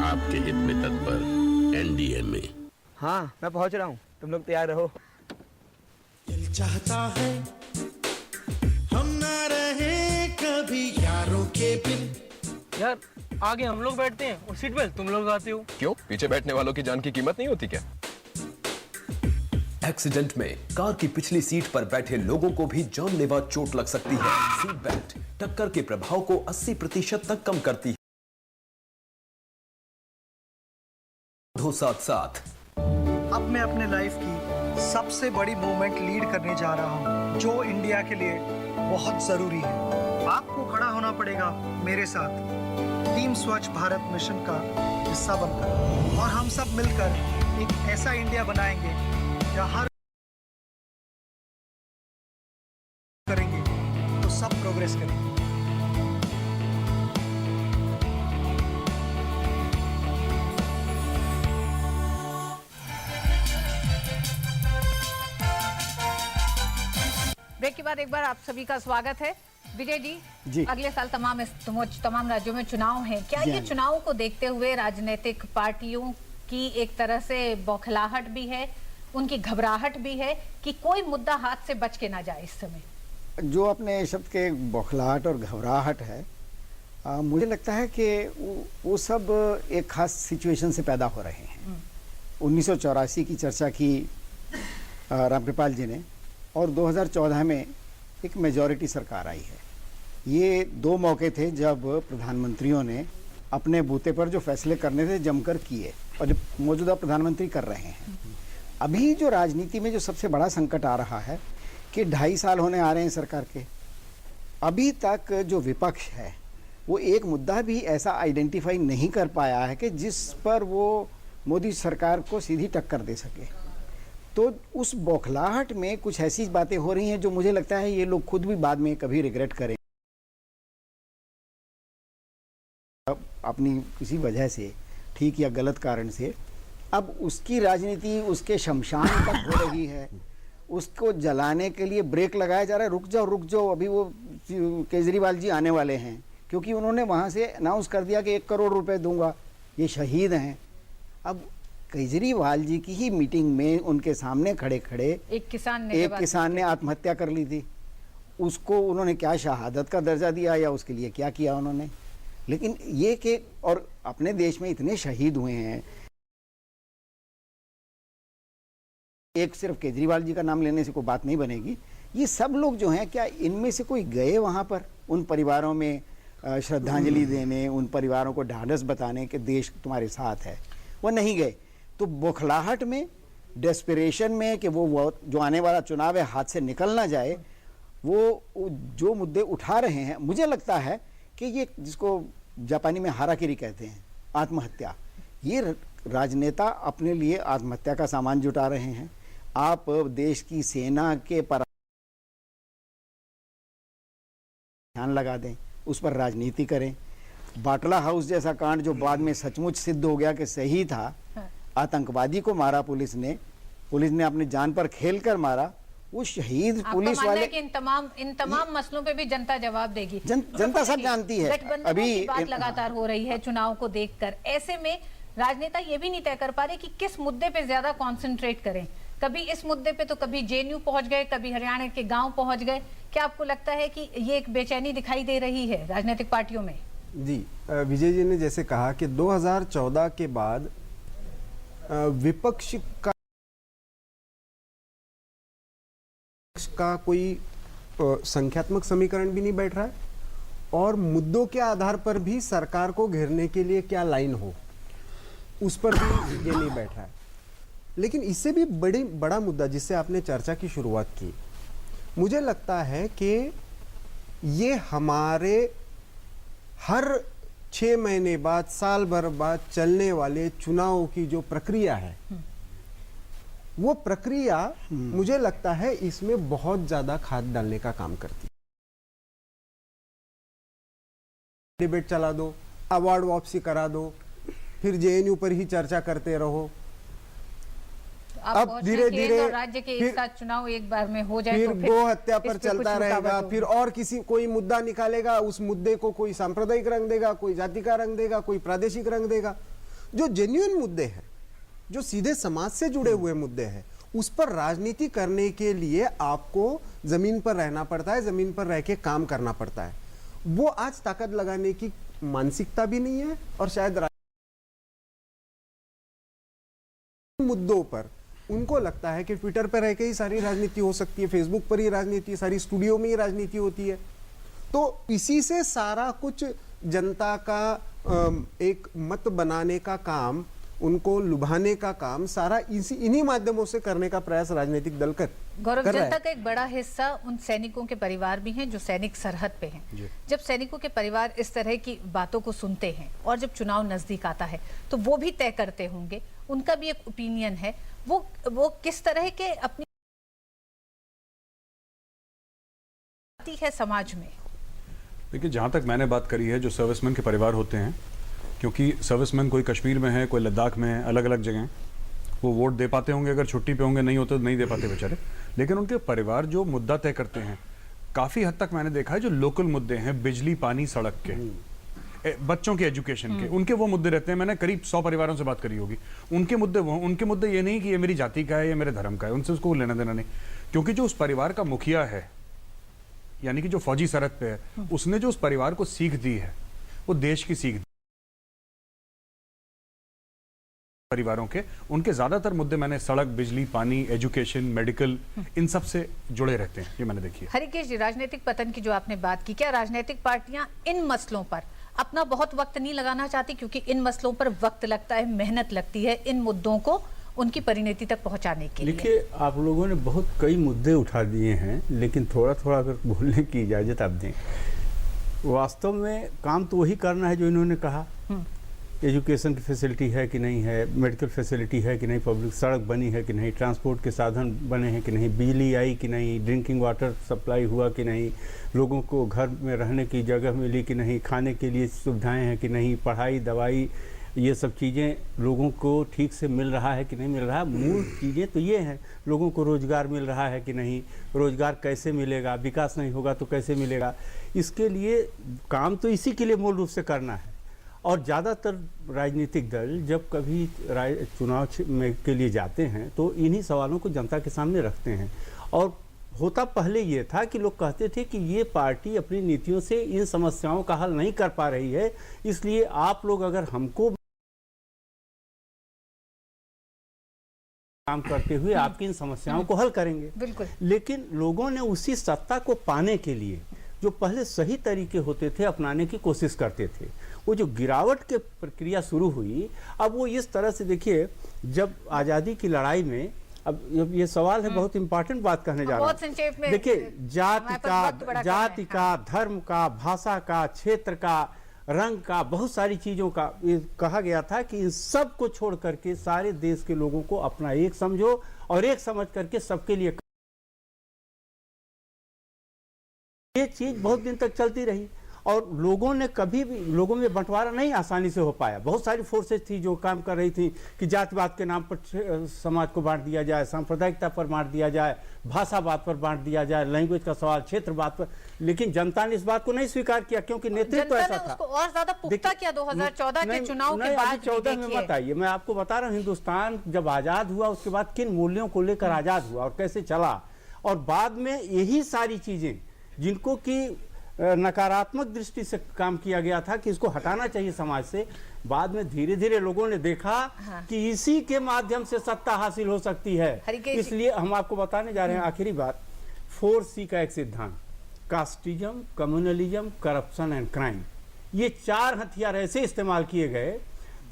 Speaker 12: आपके हित में तत्पर NDMA।
Speaker 23: हाँ, मैं पहुंच रहा हूँ।
Speaker 22: तुम लोग तैयार रहो।
Speaker 9: दिल चाहता है हम ना रहे कभी यारों के बिन।
Speaker 22: यार आगे हम लोग बैठते हैं और सीट बेल्ट तुम लोग आते हो।
Speaker 10: क्यों, पीछे बैठने वालों की जान की कीमत नहीं होती क्या?
Speaker 23: एक्सीडेंट में कार की पिछली सीट पर बैठे लोगों को भी जानलेवा चोट लग सकती है। सीट बेल्ट टक्कर के प्रभाव को 80% तक कम करती है। साथ साथ
Speaker 11: अब मैं अपने लाइफ की सबसे बड़ी मूवमेंट लीड करने जा रहा हूं, जो इंडिया के लिए बहुत जरूरी है। आपको खड़ा होना पड़ेगा मेरे साथ, टीम स्वच्छ भारत मिशन का हिस्सा बनकर, और हम सब मिलकर एक ऐसा इंडिया बनाएंगे जहां हर करेंगे तो सब प्रोग्रेस करेंगे।
Speaker 1: ब्रेक के बाद एक बार आप सभी का स्वागत है। विजय जी, अगले साल तमाम राज्यों में चुनाव हैं। क्या ये चुनाव को देखते हुए राजनीतिक पार्टियों की एक तरह से बौखलाहट भी है, उनकी घबराहट भी है कि कोई मुद्दा हाथ से बच के ना जाए इस समय?
Speaker 2: जो अपने शब्द के बौखलाहट और घबराहट है, मुझे लगता है कि वो सब एक खास सिचुएशन से पैदा हो रहे हैं। 1984 की चर्चा की रामकृपाल जी ने, और 2014 में एक मेजॉरिटी सरकार आई है। ये दो मौके थे जब प्रधानमंत्रियों ने अपने बूते पर जो फैसले करने थे जमकर किए, और मौजूदा प्रधानमंत्री कर रहे हैं। अभी जो राजनीति में जो सबसे बड़ा संकट आ रहा है कि 2.5 साल होने आ रहे हैं सरकार के, अभी तक जो विपक्ष है वो एक मुद्दा भी ऐसा आइडेंटिफाई नहीं कर पाया है कि जिस पर वो मोदी सरकार को सीधी टक्कर दे सके। तो उस बौखलाहट में कुछ ऐसी बातें हो रही हैं जो मुझे लगता है ये लोग खुद भी बाद में कभी रिग्रेट करें, अपनी किसी वजह से, ठीक या गलत कारण से। अब उसकी राजनीति उसके शमशान तक हो रही है, उसको जलाने के लिए ब्रेक लगाया जा रहा है। रुक जाओ, अभी वो केजरीवाल जी आने वाले हैं, क्योंकि उन्होंने वहाँ से अनाउंस कर दिया कि 1 करोड़ रुपए दूंगा, ये शहीद हैं। अब केजरीवाल जी की ही मीटिंग में उनके सामने खड़े खड़े एक किसान ने आत्महत्या कर ली थी। उसको उन्होंने क्या शहादत का दर्जा दिया या उसके लिए क्या किया उन्होंने? लेकिन ये कि और अपने देश में इतने शहीद हुए हैं, एक सिर्फ केजरीवाल जी का नाम लेने से कोई बात नहीं बनेगी। ये सब लोग जो हैं, क्या इनमें से कोई गए वहाँ पर उन परिवारों में श्रद्धांजलि देने, उन परिवारों को ढाढ़स बताने कि देश तुम्हारे साथ है? वो नहीं गए। तो बौखलाहट में, डेस्पिरेशन में कि वो जो आने वाला चुनाव है हाथ से निकल ना जाए, वो जो मुद्दे उठा रहे हैं, मुझे लगता है कि ये जिसको जापानी में हाराकिरी कहते हैं, आत्महत्या, ये राजनेता अपने लिए आत्महत्या का सामान जुटा रहे हैं। आप देश की सेना के पर ध्यान लगा दें, उस पर राजनीति करें। बाटला हाउस जैसा कांड जो बाद में सचमुच सिद्ध हो गया कि सही था, आतंकवादी को मारा पुलिस ने अपने जान पर खेलकर मारा, वो शहीद पुलिस वाले।
Speaker 1: कि इन तमाम मसलों पे भी जनता जवाब देगी।
Speaker 2: जनता सब जानती है।
Speaker 1: अभी बात लगातार हो रही है चुनाव को देखकर, ऐसे में राजनेता ये भी नहीं तय कर पा रहे कि किस मुद्दे पे ज्यादा कंसंट्रेट करें। कभी इस मुद्दे पे तो कभी जेएनयू पहुंच गए, कभी हरियाणा के गांव पहुंच गए। क्या आपको लगता है कि ये एक बेचैनी दिखाई दे रही है राजनीतिक पार्टियों में? जी,
Speaker 5: विजय जी ने जैसे कहा कि 2014 के बाद विपक्ष का कोई संख्यात्मक समीकरण भी नहीं बैठ रहा है, और मुद्दों के आधार पर भी सरकार को घेरने के लिए क्या लाइन हो, उस पर भी ये नहीं बैठ रहा है। लेकिन इससे भी बड़ा मुद्दा जिससे आपने चर्चा की शुरुआत की, मुझे लगता है कि ये हमारे हर 6 महीने बाद, साल भर बाद चलने वाले चुनाव की जो प्रक्रिया है, वो प्रक्रिया मुझे लगता है इसमें बहुत ज्यादा खाद डालने का काम करती है। डिबेट चला दो, अवार्ड वापसी करा दो, फिर जेएनयू पर ही चर्चा करते रहो। अब धीरे धीरे
Speaker 1: राज्य के एक साथ चुनाव एक बार में हो जाए
Speaker 5: फिर
Speaker 1: तो
Speaker 5: गो हत्या पर चलता रहेगा, फिर और किसी कोई मुद्दा निकालेगा, उस मुद्दे को कोई सांप्रदायिक रंग देगा, कोई जाति का रंग देगा, कोई प्रादेशिक रंग देगा। जो जेन्युइन मुद्दे हैं, जो सीधे समाज से जुड़े हुए मुद्दे हैं, उस पर राजनीति करने के लिए आपको जमीन पर रहना पड़ता है, जमीन पर रह के काम करना पड़ता है। वो आज ताकत लगाने की मानसिकता भी नहीं है और शायद मुद्दों पर उनको लगता है कि ट्विटर पर रह के ही सारी राजनीति हो सकती है, फेसबुक पर ही राजनीति, सारी स्टूडियो में ही राजनीति होती है। तो इसी से सारा कुछ जनता का एक मत बनाने का काम, उनको लुभाने का काम सारा इन्हीं माध्यमों से करने का प्रयास राजनीतिक दल कर
Speaker 1: गौरव,
Speaker 5: रहा है।
Speaker 1: जनता का एक बड़ा हिस्सा उन सैनिकों के परिवार भी हैं जो सैनिक सरहद पे हैं। जब सैनिकों के परिवार इस तरह की बातों को सुनते हैं और जब चुनाव नजदीक आता है तो वो भी तय करते होंगे, उनका भी एक ओपिनियन है, वो किस तरह के अपनी है समाज में।
Speaker 4: देखिए, जहाँ तक मैंने बात करी है, जो सर्विसमैन के परिवार होते हैं, क्योंकि सर्विसमैन कोई कश्मीर में है, कोई लद्दाख में है, अलग अलग जगह, वो वोट दे पाते होंगे, अगर छुट्टी पे होंगे, नहीं होते तो नहीं दे पाते बेचारे। लेकिन उनके परिवार जो मुद्दा तय करते हैं, काफ़ी हद तक मैंने देखा है जो लोकल मुद्दे हैं, बिजली, पानी, सड़क के, बच्चों के एजुकेशन के, उनके वो मुद्दे रहते हैं। मैंने करीब 100 परिवारों से बात करी होगी। उनके मुद्दे ये नहीं कि ये मेरी जाति का है या मेरे धर्म का है, उनसे उसको लेना देना नहीं। क्योंकि जो उस परिवार का मुखिया है, यानी कि जो फौजी सरहद पे है, उसने जो उस परिवार को सीख दी है, वो देश की सीख दी। परिवारों के उनके ज्यादातर मुद्दे मैंने सड़क, बिजली, पानी, एजुकेशन, मेडिकल, इन सब से जुड़े रहते हैं, ये मैंने देखी है।
Speaker 1: हरिकेश जी, राजनीतिक पतन की जो आपने बात की, क्या राजनीतिक पार्टियां इन मसलों पर अपना बहुत वक्त नहीं लगाना चाहती? क्योंकि इन मसलों पर वक्त लगता है, मेहनत लगती है इन मुद्दों को उनकी परिणति तक पहुंचाने के लिए।
Speaker 3: देखिए, आप लोगों ने बहुत कई मुद्दे उठा दिए हैं, लेकिन थोड़ा थोड़ा अगर बोलने की इजाज़त आप दें। वास्तव में काम तो वही करना है जो इन्होंने कहा। एजुकेशन की फैसिलिटी है कि नहीं है, मेडिकल फैसिलिटी है कि नहीं, पब्लिक सड़क बनी है कि नहीं, ट्रांसपोर्ट के साधन बने हैं कि नहीं, बिजली आई कि नहीं, ड्रिंकिंग वाटर सप्लाई हुआ कि नहीं, लोगों को घर में रहने की जगह मिली कि नहीं, खाने के लिए सुविधाएं हैं कि नहीं, पढ़ाई, दवाई, ये सब चीज़ें लोगों को ठीक से मिल रहा है कि नहीं मिल रहा है। मूल चीज़ें तो ये हैं, लोगों को रोज़गार मिल रहा है कि नहीं, रोज़गार कैसे मिलेगा, विकास नहीं होगा तो कैसे मिलेगा। इसके लिए काम तो इसी के लिए मूल रूप से करना है। और ज़्यादातर राजनीतिक दल जब कभी चुनाव के लिए जाते हैं तो इन्हीं सवालों को जनता के सामने रखते हैं। और होता पहले ये था कि लोग कहते थे कि ये पार्टी अपनी नीतियों से इन समस्याओं का हल नहीं कर पा रही है, इसलिए आप लोग अगर हमको काम करते हुए आपकी इन समस्याओं को हल करेंगे।
Speaker 1: बिल्कुल।
Speaker 3: लेकिन लोगों ने उसी सत्ता को पाने के लिए जो पहले सही तरीके होते थे अपनाने की कोशिश करते थे। वो जो गिरावट की प्रक्रिया शुरू हुई, अब वो इस तरह से, देखिए, जब आज़ादी की लड़ाई में, अब ये सवाल है, बहुत इंपॉर्टेंट बात कहने जा रहा हूँ। देखिए, जाति का, धर्म का, भाषा का, क्षेत्र का, रंग का, बहुत सारी चीज़ों का कहा गया था कि इन सब को छोड़ करके सारे देश के लोगों को अपना एक समझो और एक समझ करके सबके लिए। ये चीज़ बहुत दिन तक चलती रही और लोगों ने कभी भी, लोगों में बंटवारा नहीं आसानी से हो पाया। बहुत सारी फोर्सेज थी जो काम कर रही थी कि जातिवाद के नाम पर समाज को बांट दिया जाए, सांप्रदायिकता पर बांट दिया जाए, भाषावाद पर बांट दिया जाए, लैंग्वेज का सवाल, क्षेत्रवाद पर। लेकिन जनता ने इस बात को नहीं स्वीकार किया क्योंकि नेतृत्व ऐसा था।
Speaker 1: उसको और ज्यादा पुख्ता किया 2014 के चुनाव के बाद।
Speaker 3: 14 में बताइए, मैं आपको बता रहा हूँ, हिंदुस्तान जब आज़ाद हुआ उसके बाद किन मूल्यों को लेकर आज़ाद हुआ और कैसे चला। और बाद में यही सारी चीज़ें जिनको कि नकारात्मक दृष्टि से काम किया गया था कि इसको हटाना चाहिए समाज से, बाद में धीरे धीरे लोगों ने देखा कि इसी के माध्यम से सत्ता हासिल हो सकती है। इसलिए हम आपको बताने जा रहे हैं आखिरी बात, 4C का एक सिद्धांत, casteism, communalism, corruption and crime. ये 4 हथियार ऐसे इस्तेमाल किए गए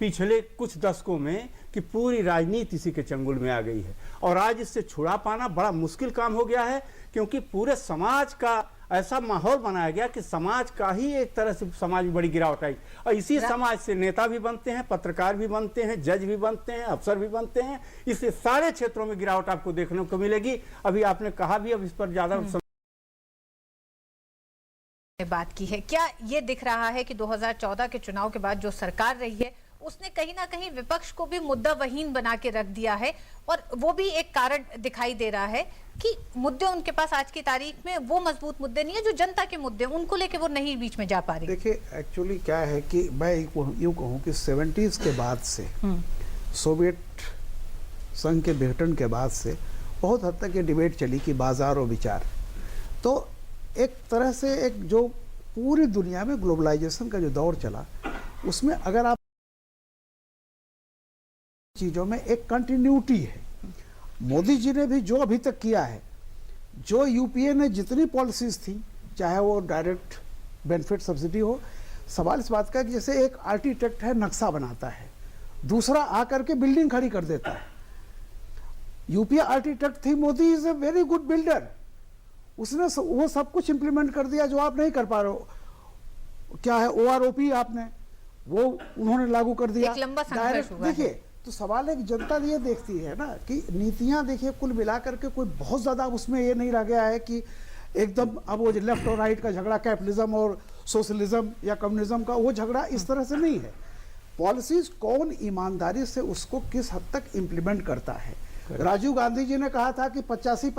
Speaker 3: पिछले कुछ दशकों में कि पूरी राजनीति इसी के चंगुल में आ गई है। और आज इससे छुड़ा पाना बड़ा मुश्किल काम हो गया है, क्योंकि पूरे समाज का ऐसा माहौल बनाया गया कि समाज का ही एक तरह से समाज में बड़ी गिरावट आई। और इसी समाज से नेता भी बनते हैं, पत्रकार भी बनते हैं, जज भी बनते हैं, अफसर भी बनते हैं। इसलिए सारे क्षेत्रों में गिरावट आपको देखने को मिलेगी। अभी आपने कहा भी, अब इस पर ज्यादा
Speaker 1: बात की है। क्या ये दिख रहा है कि 2014 के चुनाव के बाद जो सरकार रही है उसने कहीं ना कहीं विपक्ष को भी मुद्दावहीन बना के रख दिया है? और वो भी एक कारण दिखाई दे रहा है कि मुद्दे उनके पास आज की तारीख में वो मजबूत मुद्दे नहीं है जो जनता के मुद्दे, उनको लेके वो नहीं बीच में जा पा रही।
Speaker 2: देखिए, एक्चुअली क्या है कि मैं यूँ कहूँ कि 70s के बाद से सोवियत संघ के विघटन के बाद से बहुत हद तक ये डिबेट चली कि बाजार और विचार। तो एक तरह से एक जो पूरी दुनिया में ग्लोबलाइजेशन का जो दौर चला, उसमें अगर आप चीज़ों में एक कंटिन्यूटी है। मोदी जी ने भी जो अभी तक किया है, जो यूपीए ने जितनी पॉलिसीज थी, चाहे वो डायरेक्ट बेनिफिट सब्सिडी हो, सवाल इस बात का कि जैसे एक आर्किटेक्ट है, नक्शा बनाता है, दूसरा आकर के बिल्डिंग खड़ी कर देता है। यूपीए आर्किटेक्ट थी, Modi is a very good builder. उसने वो सब कुछ इंप्लीमेंट कर दिया जो आप नहीं कर पा रहे हो। क्या है OROP, आपने वो उन्होंने लागू कर दिया।
Speaker 1: एक लंबा संघर्ष हुआ है।
Speaker 2: देखिए, तो सवाल है कि जनता ये देखती है ना कि नीतियां, देखिए कुल मिलाकर के कोई बहुत ज्यादा उसमें ये नहीं रह गया है कि एकदम अब वो लेफ्ट और राइट का झगड़ा, कैपिटलिज्म और सोशलिज्म या कम्युनिज्म का वो झगड़ा इस तरह से नहीं है। पॉलिसीज कौन ईमानदारी से उसको किस हद तक इम्प्लीमेंट करता है। राजीव गांधी जी ने कहा था कि 85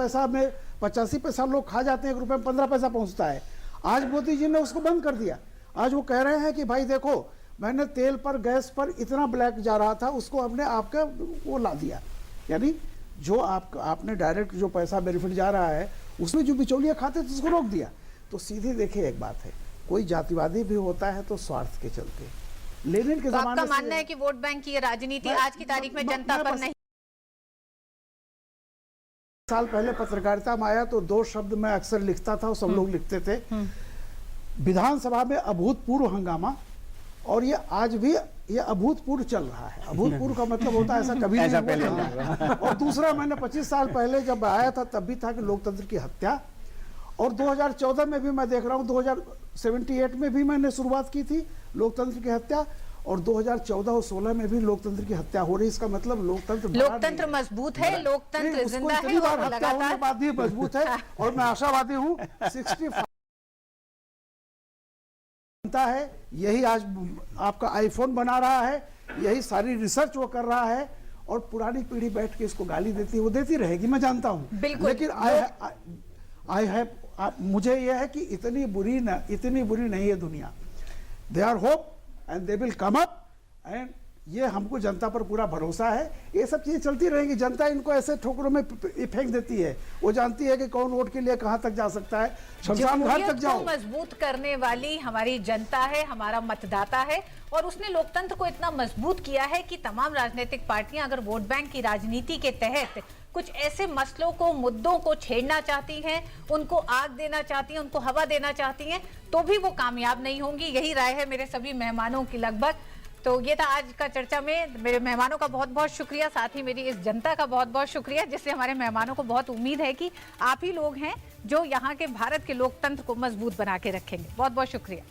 Speaker 2: पैसा लोग खा जाते हैं, 1 रुपये में 15 पैसा पहुंचता है। आज मोदी जी ने उसको बंद कर दिया। आज वो कह रहे हैं कि भाई देखो, मैंने तेल पर, गैस पर इतना ब्लैक जा रहा था, उसको हमने आपका वो ला दिया। यानी जो आपने डायरेक्ट जो पैसा बेनिफिट जा रहा है, उसमें जो बिचौलिया खाते थे उसको रोक दिया। तो सीधी देखिए एक बात है, कोई जातिवादी भी होता है तो स्वार्थ के चलते। लेनिन के
Speaker 1: तो
Speaker 2: जमाने
Speaker 1: आपका मानना है कि वोट बैंक की ये राजनीति आज की तारीख में जनता पर नहीं।
Speaker 2: साल पहले पत्रकारिता में आया तो 2 शब्द मैं अक्सर लिखता था और सब लोग लिखते थे, विधानसभा में अभूतपूर्व हंगामा, और ये आज भी ये अभूतपूर्व चल रहा है। अभूतपूर्व का मतलब होता है ऐसा कभी नहीं हुआ। और दूसरा, मैंने 25 साल पहले जब आया था तब भी था कि लोकतंत्र की हत्या, और 2014 में भी मैं देख रहा हूँ, 2078 में भी मैंने शुरुआत की थी लोकतंत्र की हत्या, और 2014 और 16 में भी लोकतंत्र की हत्या हो रही। इसका मतलब लोकतंत्र
Speaker 1: मजबूत है, लोकतंत्र जिंदा है और लगातार
Speaker 2: बाद ही मजबूत है। और मैं आशावादी हूँ 65 है, यही आज आपका आईफोन बना रहा है, यही सारी रिसर्च वो कर रहा है, और पुरानी पीढ़ी बैठ के इसको गाली देती है, वो देती रहेगी, मैं जानता हूँ। लेकिन आई हैव मुझे यह है कि इतनी बुरी नहीं है दुनिया। They are hope and they will come up, and ये हमको जनता पर पूरा भरोसा है। ये सब चीजें चलती रहेंगी। जनता इनको ऐसे ठोकरों में फेंक देती है, वो जानती है कि कौन वोट के लिए कहां तक जा सकता है। शमशान घाट तक जाओ।
Speaker 1: मजबूत करने वाली हमारी जनता है, हमारा मतदाता है, और उसने लोकतंत्र को इतना मजबूत किया है कि तमाम राजनीतिक पार्टियां अगर वोट बैंक की राजनीति के तहत कुछ ऐसे मसलों को, मुद्दों को छेड़ना चाहती हैं, उनको आग देना चाहती हैं, उनको हवा देना चाहती हैं, तो भी वो कामयाब नहीं होंगी। यही राय है मेरे सभी मेहमानों की लगभग। तो ये था आज का चर्चा में। मेरे मेहमानों का बहुत बहुत शुक्रिया, साथ ही मेरी इस जनता का बहुत बहुत शुक्रिया, जिससे हमारे मेहमानों को बहुत उम्मीद है कि आप ही लोग हैं जो यहाँ के भारत के लोकतंत्र को मजबूत बना के रखेंगे। बहुत बहुत शुक्रिया।